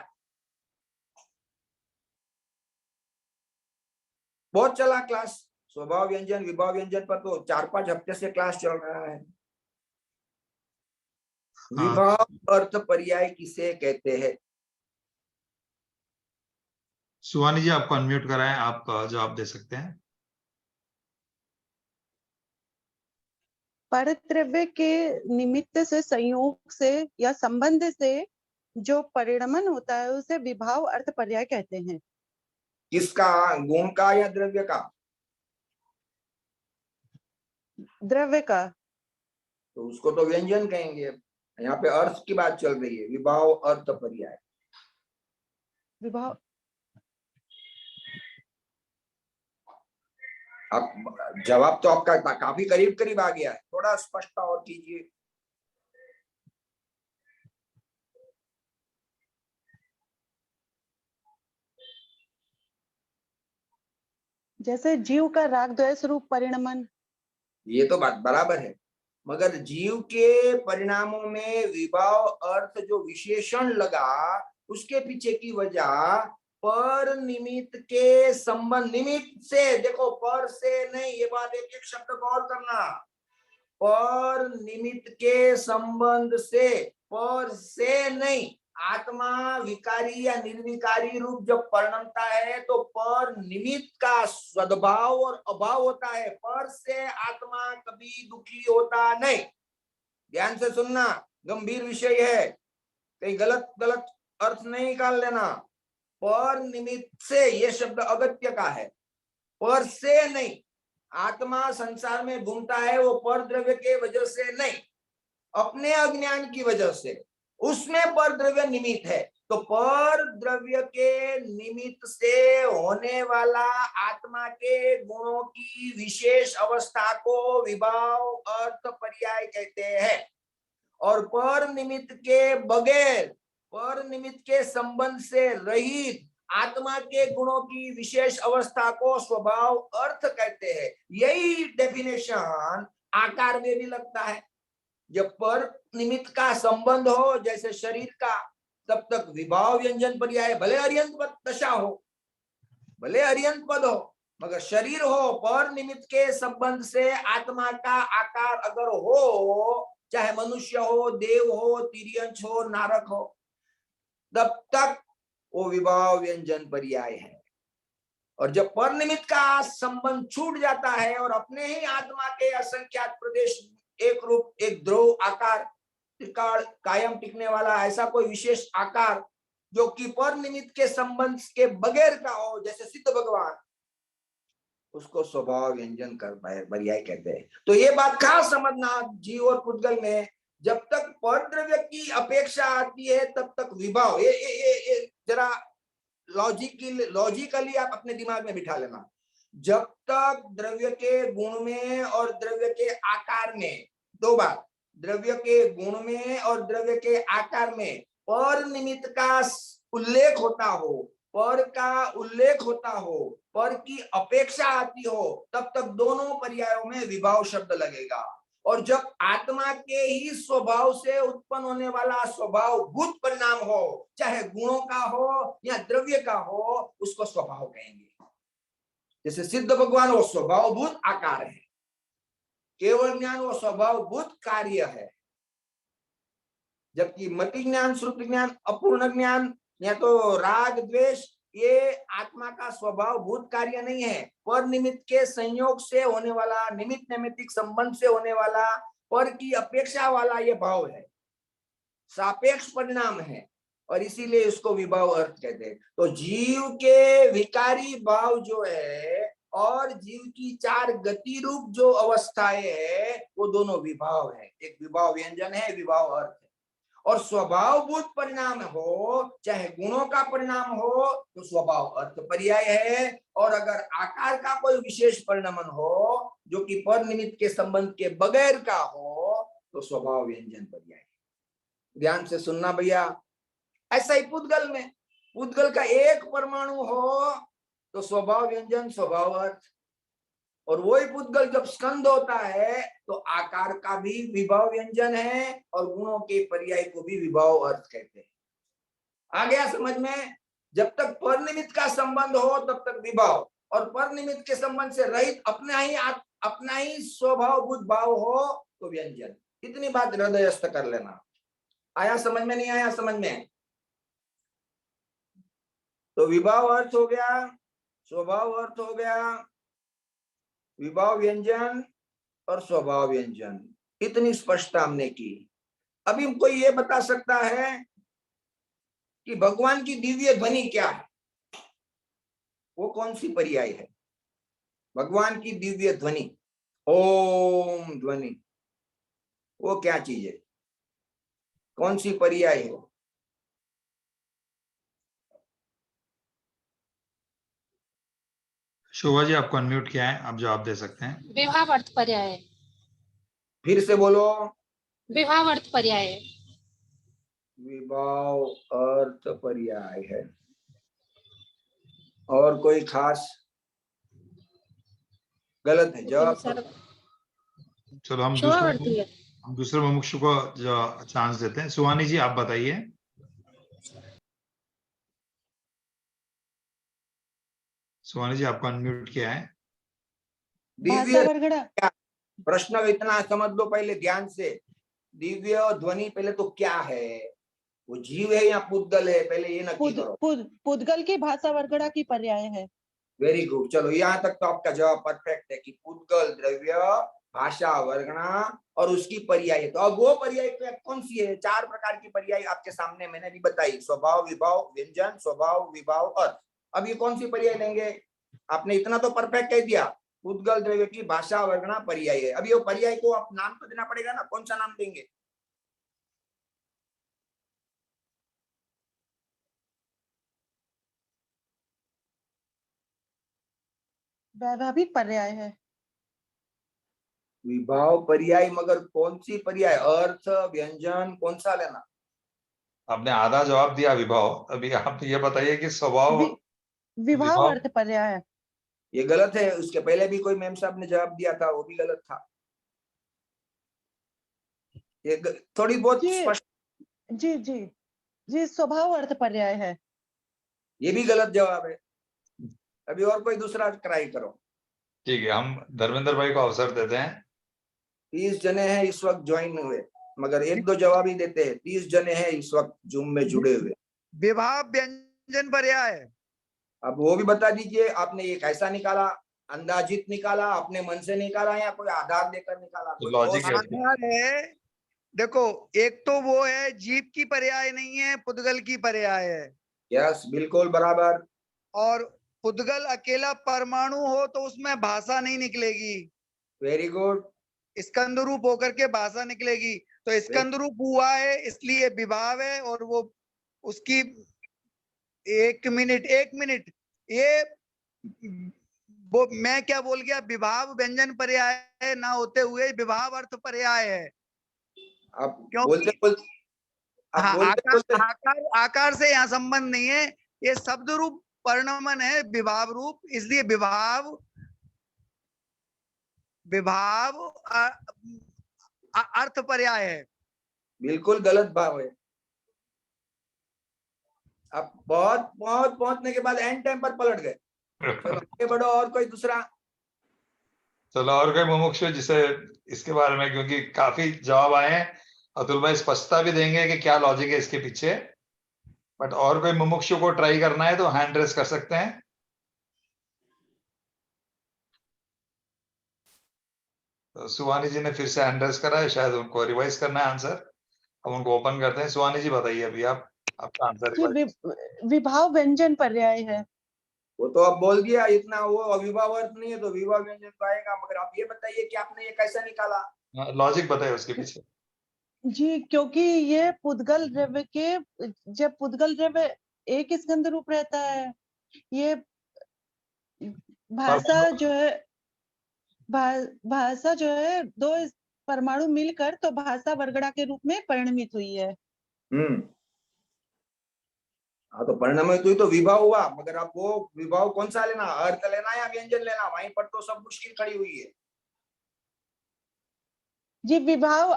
बहुत चला क्लास, स्वभाव व्यंजन विभाव व्यंजन पर तो 4-5 हफ्ते से क्लास चल रहा है। विभाव अर्थ पर्याय किसे कहते हैं? सुहानी जी आपको अनम्यूट कराएं, आप जवाब दे सकते हैं। परद्रव्य के निमित्त से, संयोग से या संबंध से जो परिणमन होता है उसे विभाव अर्थ पर्याय कहते हैं। किसका? गुण का या द्रव्य का? द्रव्य का। तो उसको तो व्यंजन कहेंगे। यहाँ पे अर्थ की बात चल रही है, विभाव अर्थ पर्याय। विभाव, आप जवाब तो आपका काफी करीब करीब आ गया है, थोड़ा स्पष्ट और कीजिए। जैसे जीव का राग द्वेष रूप परिणमन। ये तो बात बराबर है, मगर जीव के परिणामों में विभाव अर्थ जो विशेषण लगा, उसके पीछे की वजह पर निमित्त के संबंध, निमित्त से, देखो पर से नहीं, ये बात एक एक शब्द गौर करना, पर निमित्त के संबंध से, पर से नहीं। आत्मा विकारी या निर्विकारी रूप जब परिणमता है तो पर निमित्त का सद्भाव और अभाव होता है, पर से आत्मा कभी दुखी होता नहीं। ध्यान से सुनना, गंभीर विषय है, कहीं गलत गलत अर्थ नहीं निकाल लेना। पर निमित्त से, ये शब्द अगत्य का है, पर से नहीं। आत्मा संसार में घूमता है वो पर द्रव्य के वजह से नहीं, अपने अज्ञान की वजह से, उसमें पर द्रव्य निमित्त है। तो पर द्रव्य के निमित्त से होने वाला आत्मा के गुणों की विशेष अवस्था को विभाव अर्थ पर्याय कहते हैं। और पर निमित्त के बगैर, पर निमित्त के संबंध से रहित आत्मा के गुणों की विशेष अवस्था को स्वभाव अर्थ कहते हैं। यही डेफिनेशन आकार में भी लगता है। जब पर निमित्त का संबंध हो, जैसे शरीर का, तब तक विभाव व्यंजन पर्याय, भले अर्यंत पद दशा हो, भले अर्यंत पद हो, मगर शरीर हो, पर निमित्त के संबंध से आत्मा का आकार अगर हो, चाहे मनुष्य हो, देव हो, तिर्यंश हो, नारक हो, तब तक वो विभाव व्यंजन पर्याय है। और जब पर निमित्त का संबंध छूट जाता है और अपने ही आत्मा के असंख्यात प्रदेश, एक रूप, एक ध्रुव आकार, त्रिकाल, कायम टिकने वाला ऐसा कोई विशेष आकार जो कि पर निमित्त के संबंध के बगैर का हो, जैसे सिद्ध भगवान, उसको स्वभाव व्यंजन कर पर्याय कहते हैं। तो ये बात कहाँ समझना जीव और पुद्गल में, जब तक पर द्रव्य की अपेक्षा आती है तब तक विभाव, ये जरा लॉजिकली आप अपने दिमाग में बिठा लेना। जब तक द्रव्य के गुण में और द्रव्य के आकार में, दो बात, द्रव्य के गुण में और द्रव्य के आकार में पर निमित्त का उल्लेख होता हो, पर का उल्लेख होता हो, पर की अपेक्षा आती हो, तब तक दोनों पर्यायों में विभाव शब्द लगेगा। और जब आत्मा के ही स्वभाव से उत्पन्न होने वाला स्वभाव भूत परिणाम हो, चाहे गुणों का हो या द्रव्य का हो, उसको स्वभाव कहेंगे। जैसे सिद्ध भगवान वो स्वभावभूत आकार है, केवल ज्ञान वो स्वभावभूत कार्य है, जबकि मति ज्ञान, श्रुति ज्ञान, अपूर्ण ज्ञान या तो राग द्वेष, ये आत्मा का स्वभावभूत कार्य नहीं है, पर निमित्त के संयोग से होने वाला, निमित्त नैमित्तिक संबंध से होने वाला, पर की अपेक्षा वाला ये भाव है, सापेक्ष परिणाम है, और इसीलिए इसको विभाव अर्थ कहते हैं। तो जीव के विकारी भाव जो है और जीव की चार गति रूप जो अवस्थाएं है, वो दोनों विभाव है। एक विभाव व्यंजन है, विभाव अर्थ है। और स्वभावभूत परिणाम हो, चाहे गुणों का परिणाम हो, तो स्वभाव अर्थ पर्याय है। और अगर आकार का कोई विशेष परिणामन हो जो कि पर निमित्त के संबंध के बगैर का हो, तो स्वभाव व्यंजन पर्याय। ध्यान से सुनना भैया, ऐसा ही पुद्गल में, पुद्गल का एक परमाणु हो तो स्वभाव व्यंजन, स्वभाव अर्थ। और वही पुद्गल जब स्कंद होता है तो आकार का भी विभाव व्यंजन है और गुणों के पर्याय को भी विभाव अर्थ कहते हैं। आ गया समझ में? जब तक पर निमित्त का संबंध हो तब तक विभाव, और पर निमित्त के संबंध से रहित अपना ही स्वभावभूत भाव हो तो व्यंजन। इतनी बात हृदयस्थ कर लेना। आया समझ में? नहीं आया समझ में? तो विभाव अर्थ हो गया, स्वभाव अर्थ हो गया, विभाव व्यंजन और स्वभाव व्यंजन, इतनी स्पष्टता हमने की। अभी कोई ये बता सकता है कि भगवान की दिव्य ध्वनि क्या है? वो कौन सी पर्याय है? भगवान की दिव्य ध्वनि, ओम ध्वनि, वो क्या चीज है? कौन सी पर्याय है? शोभा जी आपको अनम्यूट किया है, आप जवाब दे सकते हैं। विभाव अर्थ पर्याय है। फिर से बोलो। विभाव अर्थ पर्याय है। विभाव अर्थ पर्याय है। और कोई खास? गलत है जवाब। सर चलो हम शुभावर्ती है। दूसरे मुमुक्षु को जो चांस देते हैं। सुहानी जी आप बताइए। सुहानी जी आपको अनम्यूट किया है। भाषा दिव्य वर्गड़ा। प्रश्न इतना समझ लो पहले ध्यान से। दिव्य ध्वनि पहले तो क्या है, वो जीव है या पुद्गल है, पहले ये नक्की करो। पुद्गल की भाषा वर्गड़ा की पर्याय है। वेरी गुड, चलो यहाँ तक तो आपका जवाब परफेक्ट है कि पुद्गल द्रव्य भाषा वर्गणा और उसकी पर्याय। तो अब वो पर्याय कौन सी है? 4 प्रकार की पर्याय आपके सामने मैंने भी बताई, स्वभाव, विभाव, व्यंजन, स्वभाव, विभाव और। अब ये कौन सी पर्याय लेंगे? आपने इतना तो परफेक्ट कह दिया, पुद्गल द्रव्य की भाषा वर्गणा पर्याय है। अब ये पर्याय को आप नाम तो देना पड़ेगा ना, कौन सा नाम देंगे? वैभाविक पर्याय है। विभाव पर्याय, मगर कौन सी पर्याय? अर्थ, व्यंजन, कौन सा लेना? आपने आधा जवाब दिया विभाव, अभी आप ये बताइए कि स्वभाव। विभाव अर्थ पर्याय है। ये गलत है। उसके पहले भी कोई मैम साहब ने जवाब दिया था, वो भी गलत था। ये थोड़ी बहुत स्पष्ट। जी जी जी, स्वभाव अर्थ पर्याय है। ये भी गलत जवाब है। अभी और कोई दूसरा ट्राई करो। ठीक है, हम धर्मेंद्र भाई को अवसर देते हैं। 30 जने हैं इस वक्त ज्वाइन हुए, मगर 1-2 जवाब ही देते हैं। 30 जने हैं इस वक्त जूम में जुड़े हुए। विभाव व्यंजन पर्याय है। अब वो भी बता दीजिए, आपने ये कैसा निकाला? अंदाजित निकाला, अपने मन से निकाला, या कोई आधार देकर निकाला? कोई लॉजिक ठोस आधार है। देखो, एक तो वो है जीव की पर्याय नहीं है, पुद्गल की पर्याय है। यस, बिल्कुल बराबर। और पुद्गल अकेला परमाणु हो तो उसमें भाषा नहीं निकलेगी। Very good. स्कंद रूप होकर के भाषा निकलेगी। तो स्कंद रूप हुआ है इसलिए विभाव है। और वो उसकी एक मिनट ये वो मैं क्या बोल गया? विभाव व्यंजन पर्याय ना होते हुए विभाव अर्थ पर्याय है। आप क्योंकि हाँ, बोलते आकार से यहाँ संबंध नहीं है। ये शब्द रूप परिणमन है, विभाव रूप, इसलिए विभाव अर्थ पर्याय है। बिल्कुल गलत भाव है। अब बहुत पहुंचने के बाद एंड टाइम पर पलट गए। चलो आगे बढ़ो, और कोई दूसरा। चलो और कोई मुमुक्षु जिसे इसके बारे में, क्योंकि काफी जवाब आए हैं, अतुल भाई स्पष्टता भी देंगे कि क्या लॉजिक है इसके पीछे। बट और कोई मुमुक्षु को ट्राई करना है तो हैंड रेस कर सकते हैं। तो सुहानी जी ने फिर से हैंड रेस करा है, शायद उनको रिवाइज करना है आंसर। हम उनको ओपन करते हैं। सुहानी जी बताइए अभी आप, आपका आंसर। विभाव व्यंजन पर्याय है। वो तो अब बोल दिया इतना, वो अविभाव अर्थ नहीं है तो विभाव व्यंजन तो आएगा। मगर आप ये बताइए कि आपने ये कैसा निकाला? लॉजिक बताइए उसके पीछे। जी, क्योंकि ये पुद्गल द्रव्य के, जब पुद्गल द्रव्य एक स्कंद रूप रहता है, ये भाषा जो है भाषा जो है 2 परमाणु मिलकर तो भाषा वर्गड़ा के रूप में परिणमित हुई है। हाँ, तो परिणाम तो विभाव हुआ। मगर आप वो विभाव कौन सा लेना, अर्थ लेना या व्यंजन लेना? वहीं पर तो सब मुश्किल खड़ी हुई है। जी, विभाव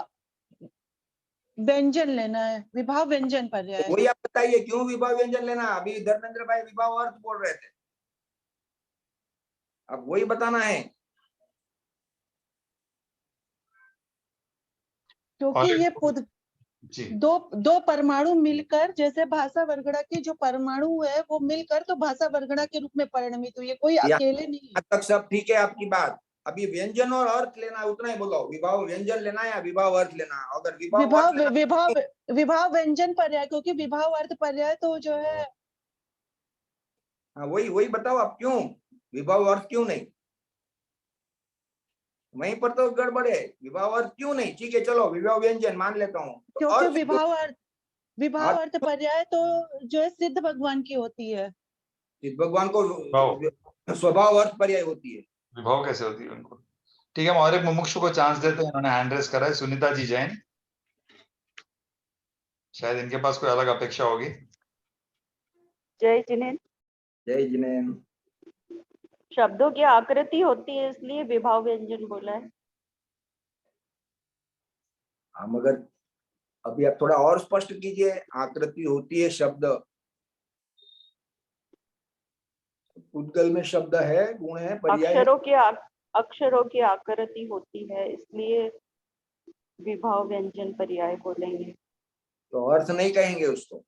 व्यंजन लेना है। विभाव व्यंजन पर्याय। वही आप बताइए क्यों विभाव व्यंजन लेना? अभी धर्मेंद्र भाई विभाव अर्थ बोल रहे थे, अब वही बताना है। क्योंकि ये दो परमाणु मिलकर, जैसे भाषा वर्गड़ा की जो परमाणु है वो मिलकर तो भाषा वर्गड़ा के रूप में परिणमित हुई है, कोई अकेले नहीं है। तक सब ठीक है आपकी बात। अभी व्यंजन और अर्थ लेना, उतना ही बोलो। विभाव व्यंजन लेना या विभाव अर्थ लेना? अगर विभाव व्यंजन पर्याय, क्योंकि विभाव अर्थ पर्याय तो जो है। हाँ, वही बताओ आप, क्यों विभाव अर्थ क्यों नहीं? वहीं पर तो गड़बड़ है। विभाव अर्थ क्यों नहीं? ठीक है, चलो विभाव व्यंजन मान लेता हूँ। क्योंकि विभाव अर्थ पर्याय तो जो है सिद्ध भगवान की होती है। सिद्ध भगवान को स्वभाव अर्थ पर्याय होती है। विभाव कैसे होती है उनको? ठीक है, हम और एक मुमुक्षु को चांस देते हैं। उन्होंने हैंड रेस करा है, सुनीता जी जैन। शायद इनके पास कोई अलग अपेक्षा होगी। जय जिनेन। जय जिनेन। शब्दों की आकृति होती है इसलिए विभाव व्यंजन बोला है। हम अगर अभी आप थोड़ा और स्पष्ट कीजिए, आकृति होती है शब्द, उद्गल में शब्द है, गुण है, पर्याय है। अक्षरों की आकृति होती है इसलिए विभाव व्यंजन पर्याय बोलेंगे। तो अर्थ नहीं कहेंगे उसको।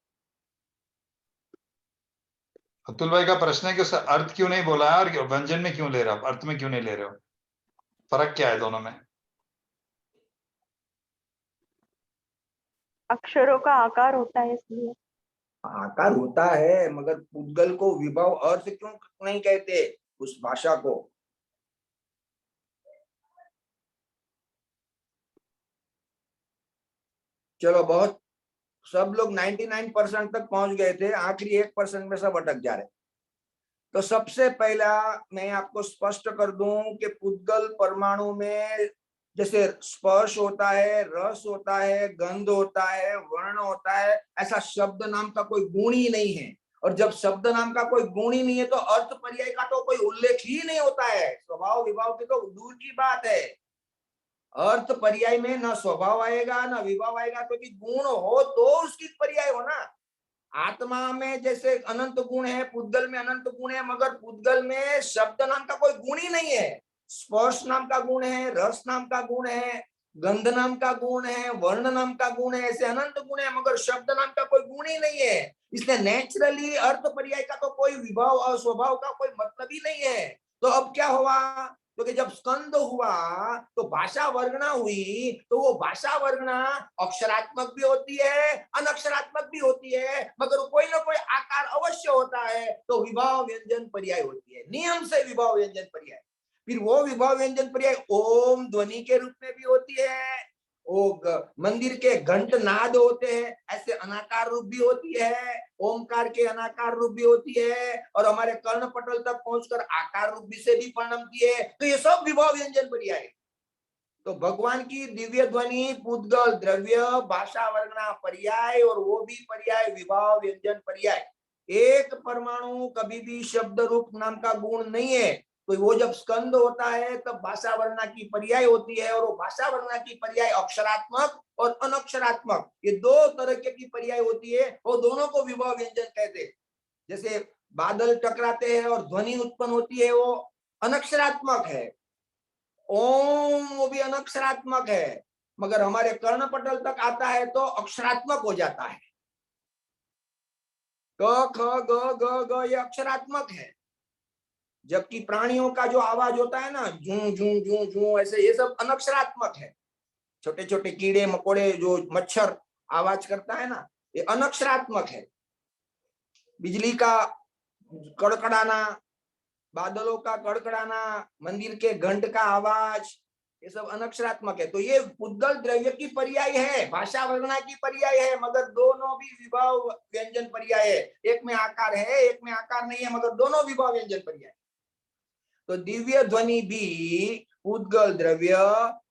अतुल भाई का प्रश्न है कि उसका अर्थ क्यों नहीं बोला है और व्यंजन में क्यों ले रहे हो, अर्थ में क्यों नहीं ले रहे हो, फर्क क्या है दोनों में? अक्षरों का आकार होता है इसलिए। आकार होता है, मगर उद्गल को विभव अर्थ क्यों नहीं कहते उस भाषा को? चलो, बहुत सब लोग 99% तक पहुंच गए थे, आखिरी 1% में सब अटक जा रहे। तो सबसे पहला मैं आपको स्पष्ट कर दूं कि उद्गल परमाणु में जैसे स्पर्श होता है, रस होता है, गंध होता है, वर्ण होता है, ऐसा शब्द नाम का कोई गुण ही नहीं है। और जब शब्द नाम का कोई गुण ही नहीं है तो अर्थ पर्याय का तो कोई उल्लेख ही नहीं होता है। स्वभाव विभाव की तो दूर की बात है। अर्थ पर्याय में न स्वभाव आएगा न विभाव आएगा, क्योंकि गुण हो तो उसकी पर्याय हो ना। आत्मा में जैसे अनंत गुण है, पुद्गल में अनंत गुण है, मगर पुद्गल में शब्द नाम का कोई गुण ही नहीं है। स्पर्श नाम का गुण है, रस नाम का गुण है, गंध नाम का गुण है, वर्ण नाम का गुण है, ऐसे अनंत गुण है, मगर शब्द नाम का कोई गुण ही नहीं है। इसलिए नेचुरली अर्थ पर्याय का तो कोई विभाव और स्वभाव का कोई मतलब ही नहीं है। तो अब क्या हुआ? क्योंकि जब स्कंद हुआ तो भाषा वर्गना हुई, तो वो भाषा वर्गना अक्षरात्मक भी होती है, अनक्षरात्मक भी होती है, मगर कोई ना कोई आकार अवश्य होता है। तो विभाव व्यंजन पर्याय होती है, नियम से विभाव व्यंजन पर्याय। फिर वो विभाव व्यंजन पर्याय ओम ध्वनि के रूप में भी होती है, मंदिर के घंट नाद होते हैं, ऐसे अनाकार रूप भी होती है, ओमकार के अनाकार रूप भी होती है, और हमारे कर्ण पटल तक पहुंचकर आकार रूप भी से भी परिणमती है। तो ये सब विभाव व्यंजन पर्याय। तो भगवान की दिव्य ध्वनि, पुद्गल, द्रव्य, भाषा वर्गना पर्याय, और वो भी पर्याय विभाव व्यंजन पर्याय। एक परमाणु कभी भी शब्द रूप नाम का गुण नहीं है। तो वो जब स्कंद होता है तब भाषा वर्णा की पर्याय होती है, और वो भाषा वर्णा की पर्याय अक्षरात्मक और अनक्षरात्मक, ये दो तरह की पर्याय होती है। वो दोनों को विभाव व्यंजन कहते हैं। जैसे बादल टकराते हैं और ध्वनि उत्पन्न होती है, वो अनक्षरात्मक है। ओम वो भी अनक्षरात्मक है, मगर हमारे कर्ण पटल तक आता है तो अक्षरात्मक हो जाता है। क ख ग ग ग ये अक्षरात्मक है, जबकि प्राणियों का जो आवाज होता है ना, जू जू जू जू, ऐसे ये सब अनक्षरात्मक है। छोटे छोटे कीड़े मकोड़े जो मच्छर आवाज करता है ना, ये अनक्षरात्मक है। बिजली का कड़कड़ाना, बादलों का कड़कड़ाना, मंदिर के घंट का आवाज, ये सब अनक्षरात्मक है। तो ये पुद्गल द्रव्य की पर्याय है, भाषा वर्णना की पर्याय है, मगर दोनों भी विभाव व्यंजन पर्याय है। एक में आकार है, एक में आकार नहीं है, मगर दोनों विभाव व्यंजन पर्याय। तो दिव्य ध्वनि भी पुद्गल द्रव्य,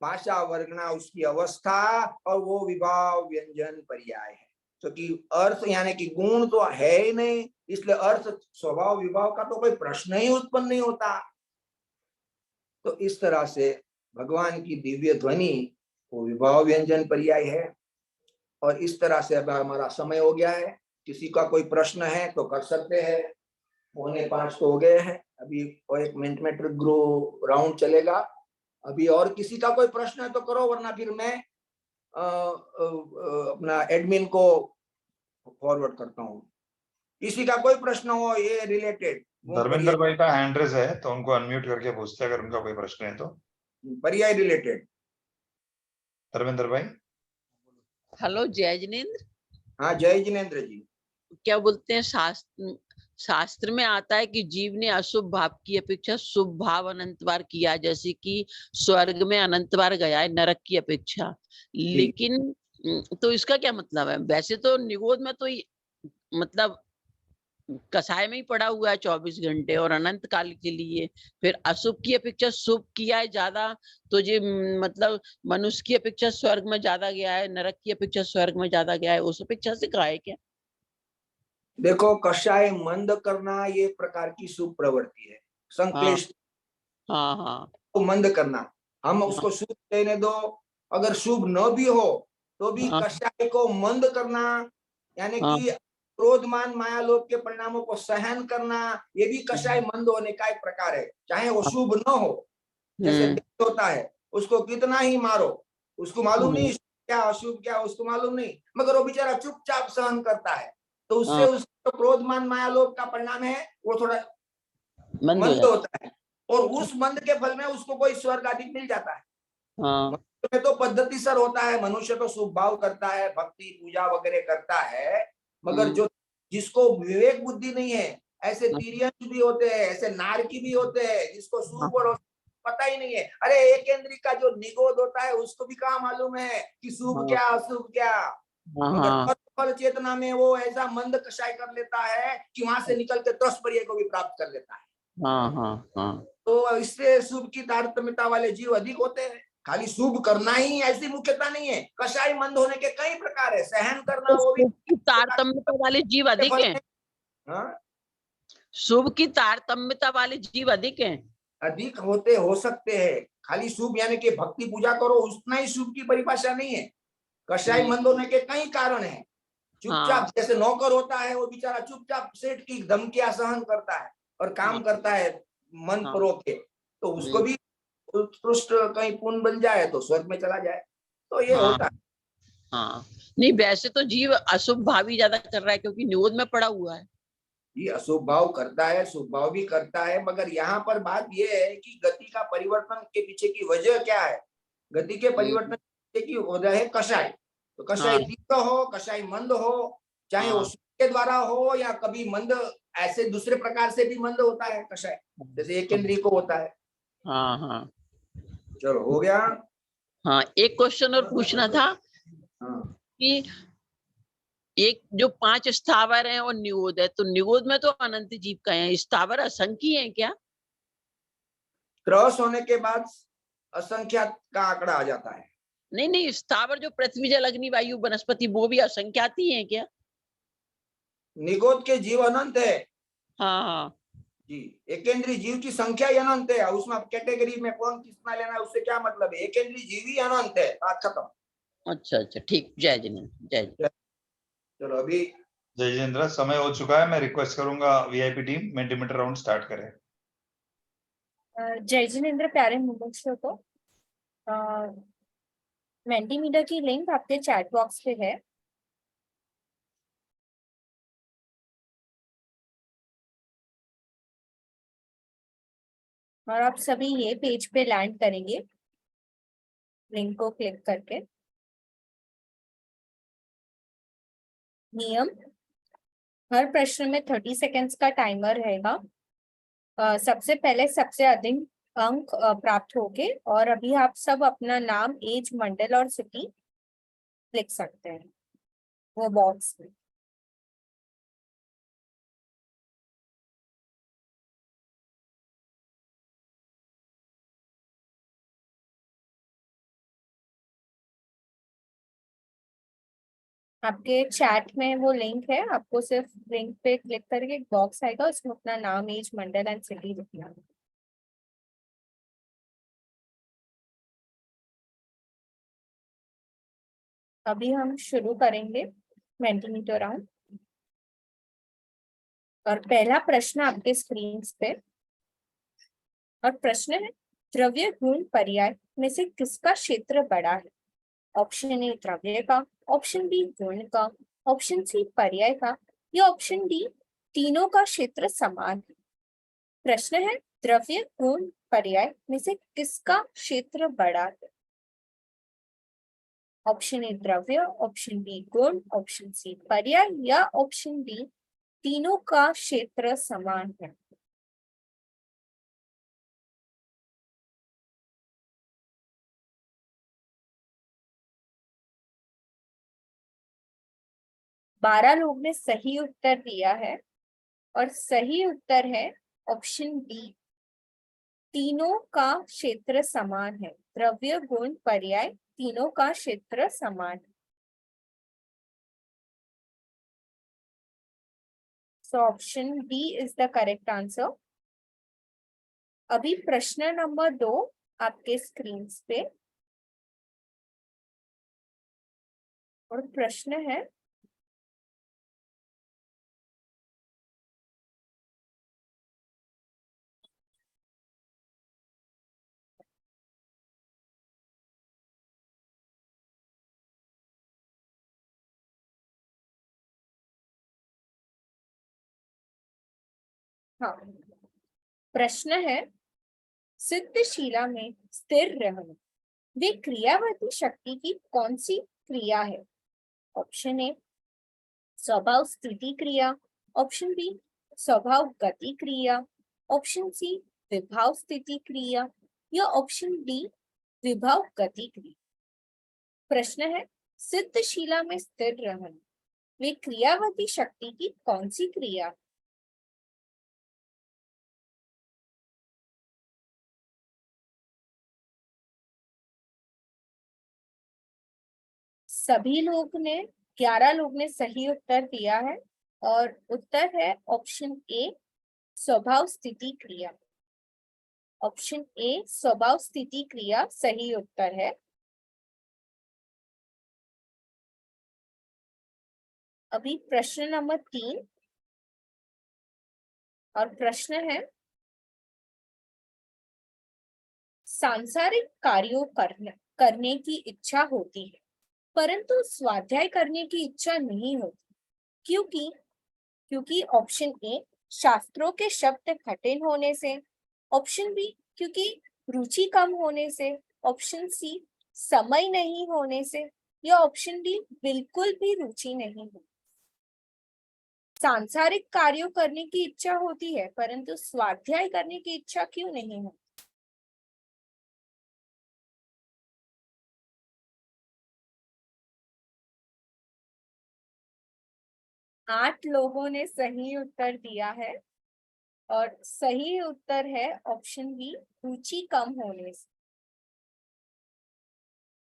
भाषा वर्णना उसकी अवस्था, और वो विभाव व्यंजन पर्याय है। क्योंकि अर्थ यानी कि गुण तो है ही नहीं, इसलिए अर्थ स्वभाव विभाव का तो कोई प्रश्न ही उत्पन्न नहीं होता। तो इस तरह से भगवान की दिव्य ध्वनि वो विभाव व्यंजन पर्याय है। और इस तरह से अब हमारा समय हो गया है। किसी का कोई प्रश्न है तो कर सकते हैं। 4:45 तो हो गए हैं, अभी 1 मिनट में ट्रिक ग्रो राउंड चलेगा। अभी और किसी का कोई प्रश्न है तो करो, वरना फिर मैं अपना एडमिन को फॉरवर्ड करता हूँ। किसी का कोई प्रश्न हो ये रिलेटेड, धर्मेंद्र भाई का हैंड रेज है तो उनको अनम्यूट करके पूछते हैं अगर उनका कोई प्रश्न है तो। पर्याय रिलेटेड धर्मेंद्र भाई। हेलो जय जिनेन्द्र। हाँ जय जिनेन्द्र जी। क्या बोलते हैं, शास्त्र में आता है कि जीव ने अशुभ भाव की अपेक्षा शुभ भाव अनंत बार किया, जैसे कि स्वर्ग में अनंत बार गया है नरक की अपेक्षा। लेकिन तो इसका क्या मतलब है? वैसे तो निगोद में तो मतलब कसाय में ही पड़ा हुआ है 24 घंटे और अनंत काल के लिए। फिर अशुभ की अपेक्षा शुभ किया है ज्यादा, तो ये मतलब मनुष्य की अपेक्षा स्वर्ग में ज्यादा गया है, नरक की अपेक्षा स्वर्ग में ज्यादा गया है, उस अपेक्षा से कहा है क्या? देखो, कषाय मंद करना ये एक प्रकार की शुभ प्रवृत्ति है, संक्लिष्ट हाँ हाँ को मंद करना। हम उसको शुभ लेने दो, अगर शुभ न भी हो तो भी हाँ। कषाय को मंद करना, यानी हाँ। कि क्रोधमान माया लोभ के परिणामों को सहन करना, ये भी कषाय मंद होने का एक प्रकार है। चाहे वो शुभ न हो, जैसे दैत्य होता है, उसको कितना ही मारो, उसको मालूम नहीं क्या अशुभ क्या उसको मालूम नहीं, मगर वो बेचारा चुपचाप सहन करता है, तो उससे उसको क्रोधमान माया लोभ का परिणाम है वो थोड़ा मंद होता है, और उस मंद के फल में उसको कोई स्वर्ग आदि मिल जाता है। मनुष्य में तो पद्धति सर होता है, मनुष्य तो शुभ भाव करता है, भक्ति पूजा वगैरह करता है, मगर जो जिसको विवेक बुद्धि नहीं है, ऐसे तिर्यंश भी होते हैं, ऐसे नारकी भी होते हैं, जिसको शुभ और पता ही नहीं है। अरे एक इंद्री का जो निगोद होता है उसको भी कहाँ मालूम है कि शुभ क्या अशुभ क्या, मगर फल चेतना में वो ऐसा मंद कषाय कर लेता है कि वहां से निकल के तस्पर्य को भी प्राप्त कर लेता है। तो इससे शुभ की तारतम्यता वाले जीव अधिक होते हैं। खाली शुभ करना ही ऐसी मुख्यता नहीं है, कषाय मंद होने के कई प्रकार है, सहन करना वो भी तारतम्यता वाले जीव अधिक हैं। शुभ की तारतम्यता वाले जीव अधिक हैं, अधिक होते हो सकते हैं। खाली शुभ यानी कि भक्ति पूजा करो उतना ही शुभ की परिभाषा नहीं है, कषाय मंद होने के कई कारण है। चुपचाप जैसे नौकर होता है, वो बेचारा चुपचाप सेठ की धमकियां सहन करता है और काम करता है मन परो के, तो उसको भी उत्कृष्ट कहीं पुण्य बन जाए तो स्वर्ग में चला जाए, तो ये होता है। हाँ नहीं, वैसे तो जीव अशुभ भाव ही ज्यादा कर रहा है क्योंकि निरोध में पड़ा हुआ है। ये अशुभ भाव करता है, शुभ भाव भी करता है, मगर यहाँ पर बात ये है कि गति का परिवर्तन के पीछे की वजह क्या है। गति के परिवर्तन के पीछे की वजह है कषाय। तो कषाय तीव्र हो, कषाय मंद हो, चाहे वो के द्वारा हो या कभी मंद ऐसे दूसरे प्रकार से भी मंद होता है कषाय, जैसे एक इंद्रिय को होता है। हाँ चलो हो गया। हाँ, एक क्वेश्चन और पूछना था कि एक जो 5 स्थावर हैं और निगोद है, तो निगोद में तो अनंत जीव का है, स्थावर असंख्य है क्या? क्रॉस होने के बाद असंख्यात का आंकड़ा आ जाता है। नहीं, स्थावर जो पृथ्वी जल अग्नि वायु वनस्पति वो भी असंख्यात ही है क्या? निगोद के जीव अनंत है। हाँ जी, एकेंद्रीय जीव की संख्या ही अनंत है, उसमें आप कैटेगरी में कौन कितना लेना है उससे क्या मतलब है, एकेंद्रीय जीव ही अनंत है, बात खत्म। अच्छा, ठीक, जय जिनेन्द्र, जय। चलो अभी जय जिनेन्द्र, समय हो चुका है, मैं रिक्वेस्ट करूंगा वीआईपी टीम मेंटीमीटर राउंड स्टार्ट करें। जय जिनेन्द्र प्यारे मुमुक्षुओं को, मेंटीमीटर की लिंक आपके चैट बॉक्स पे है। और आप सभी ये पेज पे लैंड करेंगे लिंक को क्लिक करके। नियम, हर प्रश्न में 30 सेकेंड्स का टाइमर रहेगा। सबसे पहले सबसे अधिक अंक प्राप्त होंगे, और अभी आप सब अपना नाम, एज, मंडल और सिटी लिख सकते हैं वो बॉक्स में। आपके चैट में वो लिंक है, आपको सिर्फ लिंक पे क्लिक करके एक बॉक्स आएगा, उसमें अपना नाम, एज, मंडल एंड सिटी लिखना है। अभी हम शुरू करेंगे मेंटीमीटर राउंड, और पहला प्रश्न आपके स्क्रीन पे, और प्रश्न है द्रव्य गुण पर्याय में से किसका क्षेत्र बड़ा है? ऑप्शन ए द्रव्य का, ऑप्शन बी गुण का, ऑप्शन सी पर्याय का, या ऑप्शन डी तीनों का क्षेत्र समान है। प्रश्न है द्रव्य गुण पर्याय में से किसका क्षेत्र बड़ा है? ऑप्शन ए द्रव्य, ऑप्शन बी गुण, ऑप्शन सी पर्याय, या ऑप्शन डी तीनों का क्षेत्र समान है। बारह लोग ने सही उत्तर दिया है, और सही उत्तर है ऑप्शन डी, तीनों का क्षेत्र समान है। द्रव्य गुण पर्याय तीनों का क्षेत्र समान है। So option D is the correct answer. अभी प्रश्न नंबर 2 आपके स्क्रीन पे, और प्रश्न है हाँ, प्रश्न है सिद्धशिला में स्थिर रहना वे क्रियावती शक्ति की कौन सी क्रिया है? ऑप्शन ए स्वभाव स्थिति क्रिया, ऑप्शन बी स्वभाव गति क्रिया, ऑप्शन सी विभाव स्थिति क्रिया या ऑप्शन डी विभाव गति क्रिया। प्रश्न है सिद्धशिला में स्थिर रहना वे क्रियावती शक्ति की कौन सी क्रिया है? सभी लोग ने 11 लोग ने सही उत्तर दिया है और उत्तर है ऑप्शन ए स्वभाव स्थिति क्रिया। ऑप्शन ए स्वभाव स्थिति क्रिया सही उत्तर है। अभी प्रश्न नंबर 3 और प्रश्न है सांसारिक कार्यों करने की इच्छा होती है परंतु स्वाध्याय करने की इच्छा नहीं होती, क्योंकि ऑप्शन ए शास्त्रों के शब्द कठिन होने से, ऑप्शन बी क्योंकि रुचि कम होने से, ऑप्शन सी समय नहीं होने से या ऑप्शन डी बिल्कुल भी रुचि नहीं है। सांसारिक कार्यों करने की इच्छा होती है परंतु स्वाध्याय करने की इच्छा क्यों नहीं होती? आठ लोगों ने सही उत्तर दिया है और सही उत्तर है ऑप्शन बी रुचि कम होने से।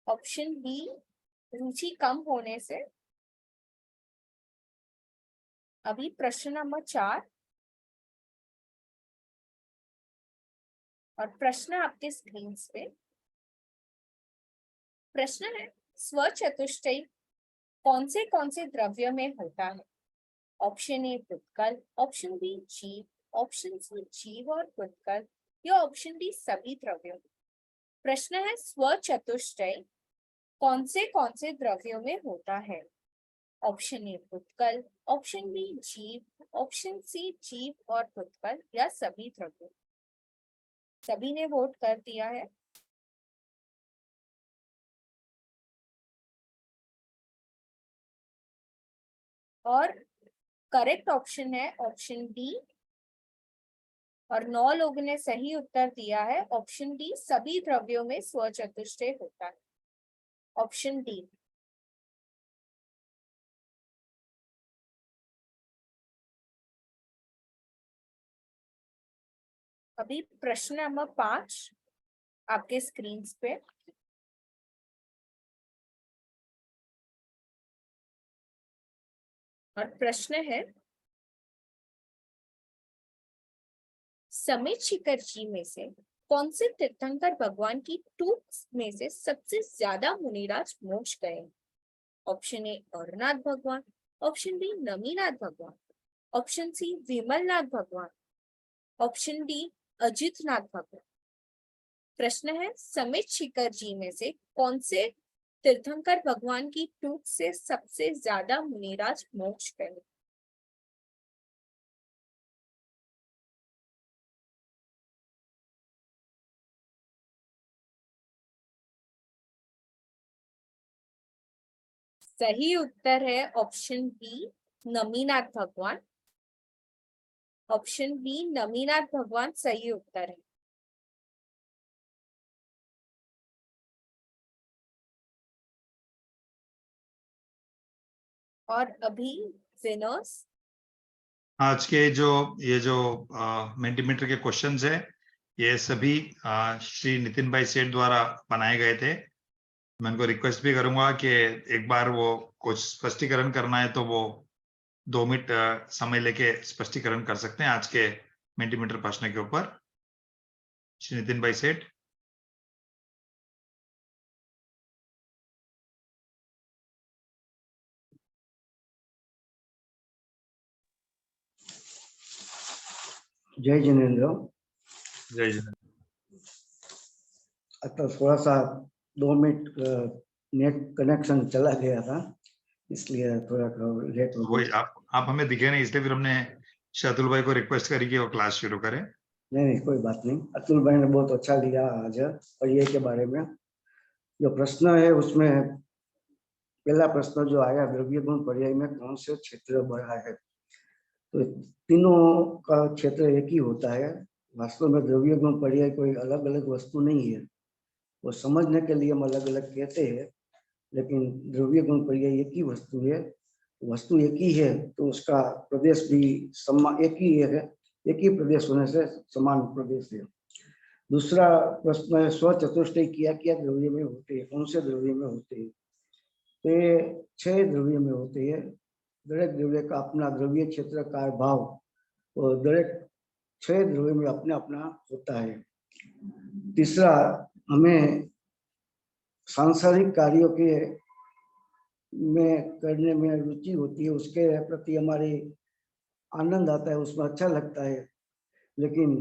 ऑप्शन बी रुचि कम होने से। अभी प्रश्न नंबर 4 और प्रश्न आपके स्क्रीन पे। प्रश्न है स्वचतुष्टय कौन से द्रव्य में होता है? ऑप्शन ए पुत्कल, ऑप्शन बी जीव, ऑप्शन सी जीव और पुत्कल या ऑप्शन डी सभी द्रव्यों। प्रश्न है स्वचतुष्टय कौन से द्रव्यों में होता है? ऑप्शन ए पुत्कल, ऑप्शन बी जीव, ऑप्शन सी जीव और पुत्कल या सभी द्रव्यों। सभी ने वोट कर दिया है। और करेक्ट ऑप्शन है ऑप्शन डी और 9 लोगों ने सही उत्तर दिया है ऑप्शन डी सभी द्रव्यों में स्वचतुष्टय होता है। Option D. अभी प्रश्न नंबर 5 आपके स्क्रीन पे। और प्रश्न है समित शिखर जी में से कौन से तीर्थंकर भगवान की टूक में से सबसे ज्यादा मुनिराज मोक्ष गए? ऑप्शन ए औरनाथ भगवान, ऑप्शन बी नमीनाथ भगवान, ऑप्शन सी विमलनाथ भगवान, ऑप्शन डी अजितनाथ भगवान। प्रश्न है समित शिखर जी में से कौन से तीर्थंकर भगवान की टूक से सबसे ज्यादा मुनिराज मोक्ष गए? सही उत्तर है ऑप्शन बी नमीनाथ भगवान। ऑप्शन बी नमीनाथ भगवान सही उत्तर है। और अभी विनर्स आज के ये जो मेंटीमीटर के क्वेश्चंस है ये सभी श्री नितिन भाई सेठ द्वारा बनाए गए थे। मैं उनको रिक्वेस्ट भी करूंगा कि एक बार वो कुछ स्पष्टीकरण करना है तो वो 2 मिनट समय लेके स्पष्टीकरण कर सकते हैं आज के मेंटीमीटर प्रश्न के ऊपर। श्री नितिन भाई सेठ। जय जिनेन्द्र। जय जिनेन्द्र। तो थोड़ा सा 2 मिनट नेट कनेक्शन चला गया था, इसलिए थोड़ा लेट हो वही गया। आप हमें दिखे नहीं, इसलिए फिर हमने अतुल भाई को रिक्वेस्ट करी कि वो क्लास शुरू करें। नहीं, कोई बात नहीं। अतुल भाई ने बहुत अच्छा लिया आज पर्याय के बारे में। जो प्रश्न है उसमें पहला प्रश्न जो आया, द्रव्य गुण पर्याय में कौन से क्षेत्र बड़ा है? तो तीनों का क्षेत्र एक ही होता है। वास्तव में द्रव्य गुण पर्याय कोई अलग अलग वस्तु नहीं है, वो समझने के लिए हम अलग अलग कहते हैं, लेकिन द्रव्य गुण पर्याय एक ही वस्तु है। वस्तु एक ही है तो उसका प्रदेश भी एक ही है, एक ही प्रदेश होने से समान प्रदेश है। दूसरा प्रश्न है, स्व चतुष्टय क्या क्या द्रव्य में होते हैं, कौन से द्रव्य में होते हैं? तो ये 6 द्रव्य में होते हैं। दरेक द्रव्य का अपना द्रव्य क्षेत्र का भाव और दरेक 6 द्रव्य में अपना अपना होता है। तीसरा, हमें सांसारिक कार्यों के में करने में रुचि होती है, उसके प्रति हमारी आनंद आता है, उसमें अच्छा लगता है, लेकिन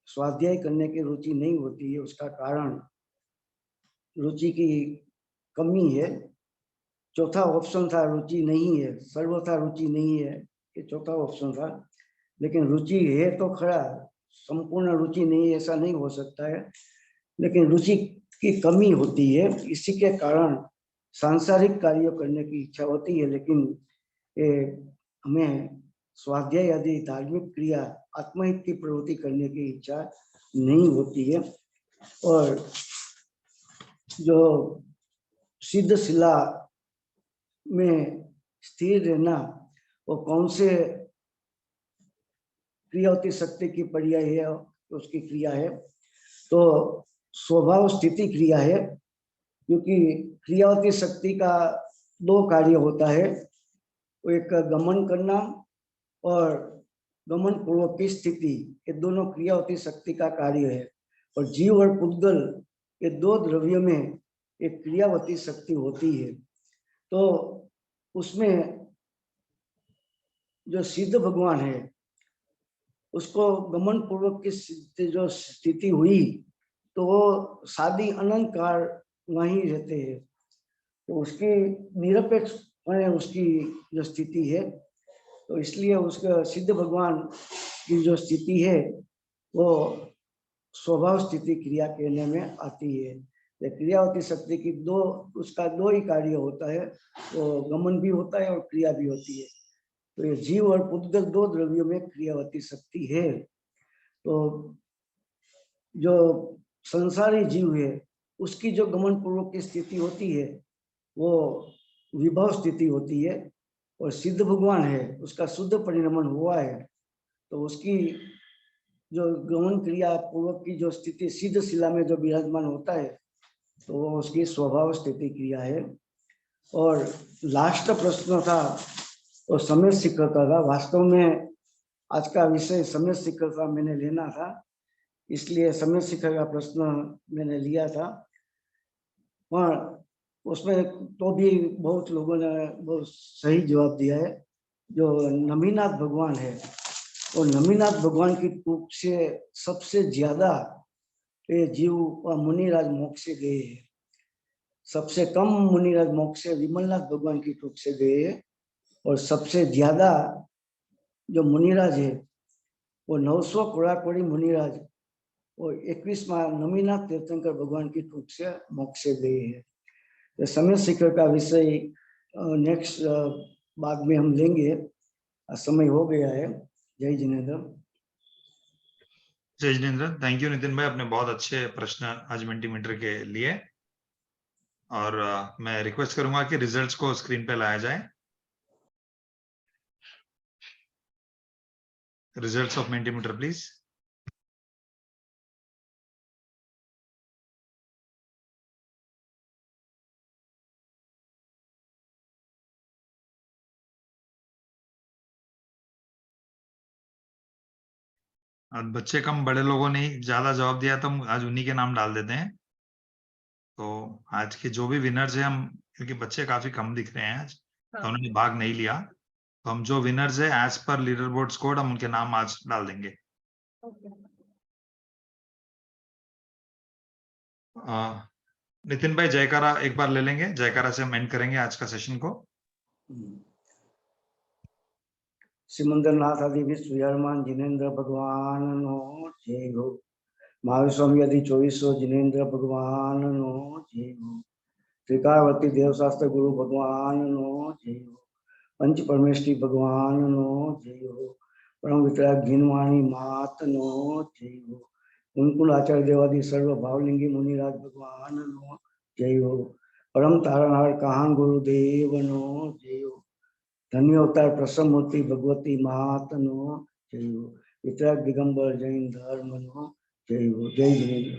स्वाध्याय करने की रुचि नहीं होती है। उसका कारण रुचि की कमी है। चौथा ऑप्शन था रुचि नहीं है, सर्वथा रुचि नहीं है, ये चौथा ऑप्शन था। लेकिन रुचि है तो खरा, संपूर्ण रुचि नहीं, ऐसा नहीं हो सकता है, लेकिन रुचि की कमी होती है। इसी के कारण सांसारिक कार्य करने की इच्छा होती है, लेकिन हमें स्वाध्याय आदि धार्मिक क्रिया आत्महित की प्रवृत्ति करने की इच्छा नहीं होती है। और जो सिद्ध शिला में स्थिर रहना, वो कौन से क्रियावती शक्ति की पर्याय है, उसकी क्रिया है तो स्वभाव स्थिति क्रिया है, क्योंकि क्रियावती शक्ति का 2 कार्य होता है, वो एक गमन करना और गमन पूर्वक की स्थिति, ये दोनों क्रियावती शक्ति का कार्य है। और जीव और पुद्गल, ये 2 द्रव्यों में एक क्रियावती शक्ति होती है। तो उसमें जो सिद्ध भगवान है, उसको गमन पूर्वक की जो स्थिति हुई तो वो सादी अनंत काल वहीं रहते हैं, तो उसकी निरपेक्ष उसकी जो स्थिति है, तो इसलिए उसका सिद्ध भगवान की जो स्थिति है वो स्वभाव स्थिति क्रिया कहने में आती है। क्रियावती शक्ति की उसका 2 ही कार्य होता है, वो गमन भी होता है और क्रिया भी होती है। तो ये जीव और पुद्गल 2 द्रव्यों में क्रियावती शक्ति है। तो जो संसारी जीव है, उसकी जो गमन पूर्वक की स्थिति होती है वो विभव स्थिति होती है, और सिद्ध भगवान है उसका शुद्ध परिणमन हुआ है, तो उसकी जो गमन क्रिया पूर्वक की जो स्थिति सिद्ध शिला में जो विराजमान होता है, तो वो उसकी स्वभाव स्थिति क्रिया है। और लास्ट प्रश्न था तो समय शिक्षकता का। वास्तव में आज का विषय समय शिक्षकता मैंने लेना था, इसलिए समय शिक्षक का प्रश्न मैंने लिया था, पर उसमें तो भी बहुत लोगों ने बहुत सही जवाब दिया है। जो नमीनाथ भगवान है, और नमीनाथ भगवान की कृपा से सबसे ज्यादा ये जीव व मुनिराज मोक्ष से गए हैं। सबसे कम मुनिराज मोक्ष से विमलनाथ भगवान की कृपा से गए हैं, और सबसे ज्यादा जो मुनिराज है वो 900 कोड़ी मुनिराज और 21वां नमीनाथ तीर्थंकर भगवान की कृपा से मोक्ष से गए हैं। तो समय शिखर का विषय नेक्स्ट बाद में हम लेंगे, समय हो गया है। जय जिनेन्द्र। जय जिनेन्द्र। थैंक यू नितिन भाई, अपने बहुत अच्छे प्रश्न आज मल्टीमीटर के लिए। और मैं रिक्वेस्ट करूंगा कि रिजल्ट्स को स्क्रीन पे लाया जाए। Results of multimeter please. आज बच्चे कम, बड़े लोगों ने ज्यादा जवाब दिया, तो हम आज उन्हीं के नाम डाल देते हैं। तो आज के जो भी विनर्स हैं, हम, क्योंकि बच्चे काफी कम दिख रहे हैं आज, तो उन्होंने भाग नहीं लिया, तो हम जो विनर्स है as per leader board score, हम उनके नाम आज डाल देंगे। नितिन भाई जयकारा एक बार ले लेंगे, जयकारा से हम एंड करेंगे आज का सेशन को। सिमंदरनाथ आदि विश्व विहरमान जिनेन्द्र भगवान नो जय हो। महावीर स्वामी आदि 2400 जिनेन्द्र भगवान नो जय हो। त्रिकालवर्ती देवशास्त्र गुरु भगवान नो जय हो। पंच परमेष्टि भगवान नो जय हो। परम वितराग घिनवाणी मात नो जय हो। कुंकुल आचार्य देवादि सर्व भावलिंगी मुनिराज भगवान नो जय हो। परम तारणहार कहान गुरुदेव नो जय हो। धन्य अवतार प्रसन्न मूर्ति भगवती मात नो जय हो। वितराग दिगंबर जैन धर्म नो जय हो। जय जिनेन्द्र।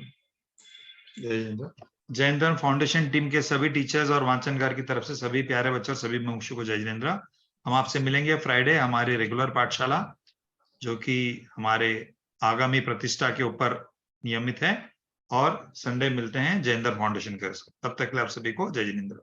जय जिनेन्द्र। जैन धर्म फाउंडेशन टीम के सभी टीचर्स और वाचनकार की तरफ से सभी प्यारे बच्चों और सभी मुमुक्षु को जय जिनेन्द्र। हम आपसे मिलेंगे फ्राइडे हमारी रेगुलर पाठशाला, जो कि हमारे आगामी प्रतिष्ठा के ऊपर नियमित है, और संडे मिलते हैं जैन धर्म फाउंडेशन के। तब तक के लिए आप सभी को जय जिनेन्द्र।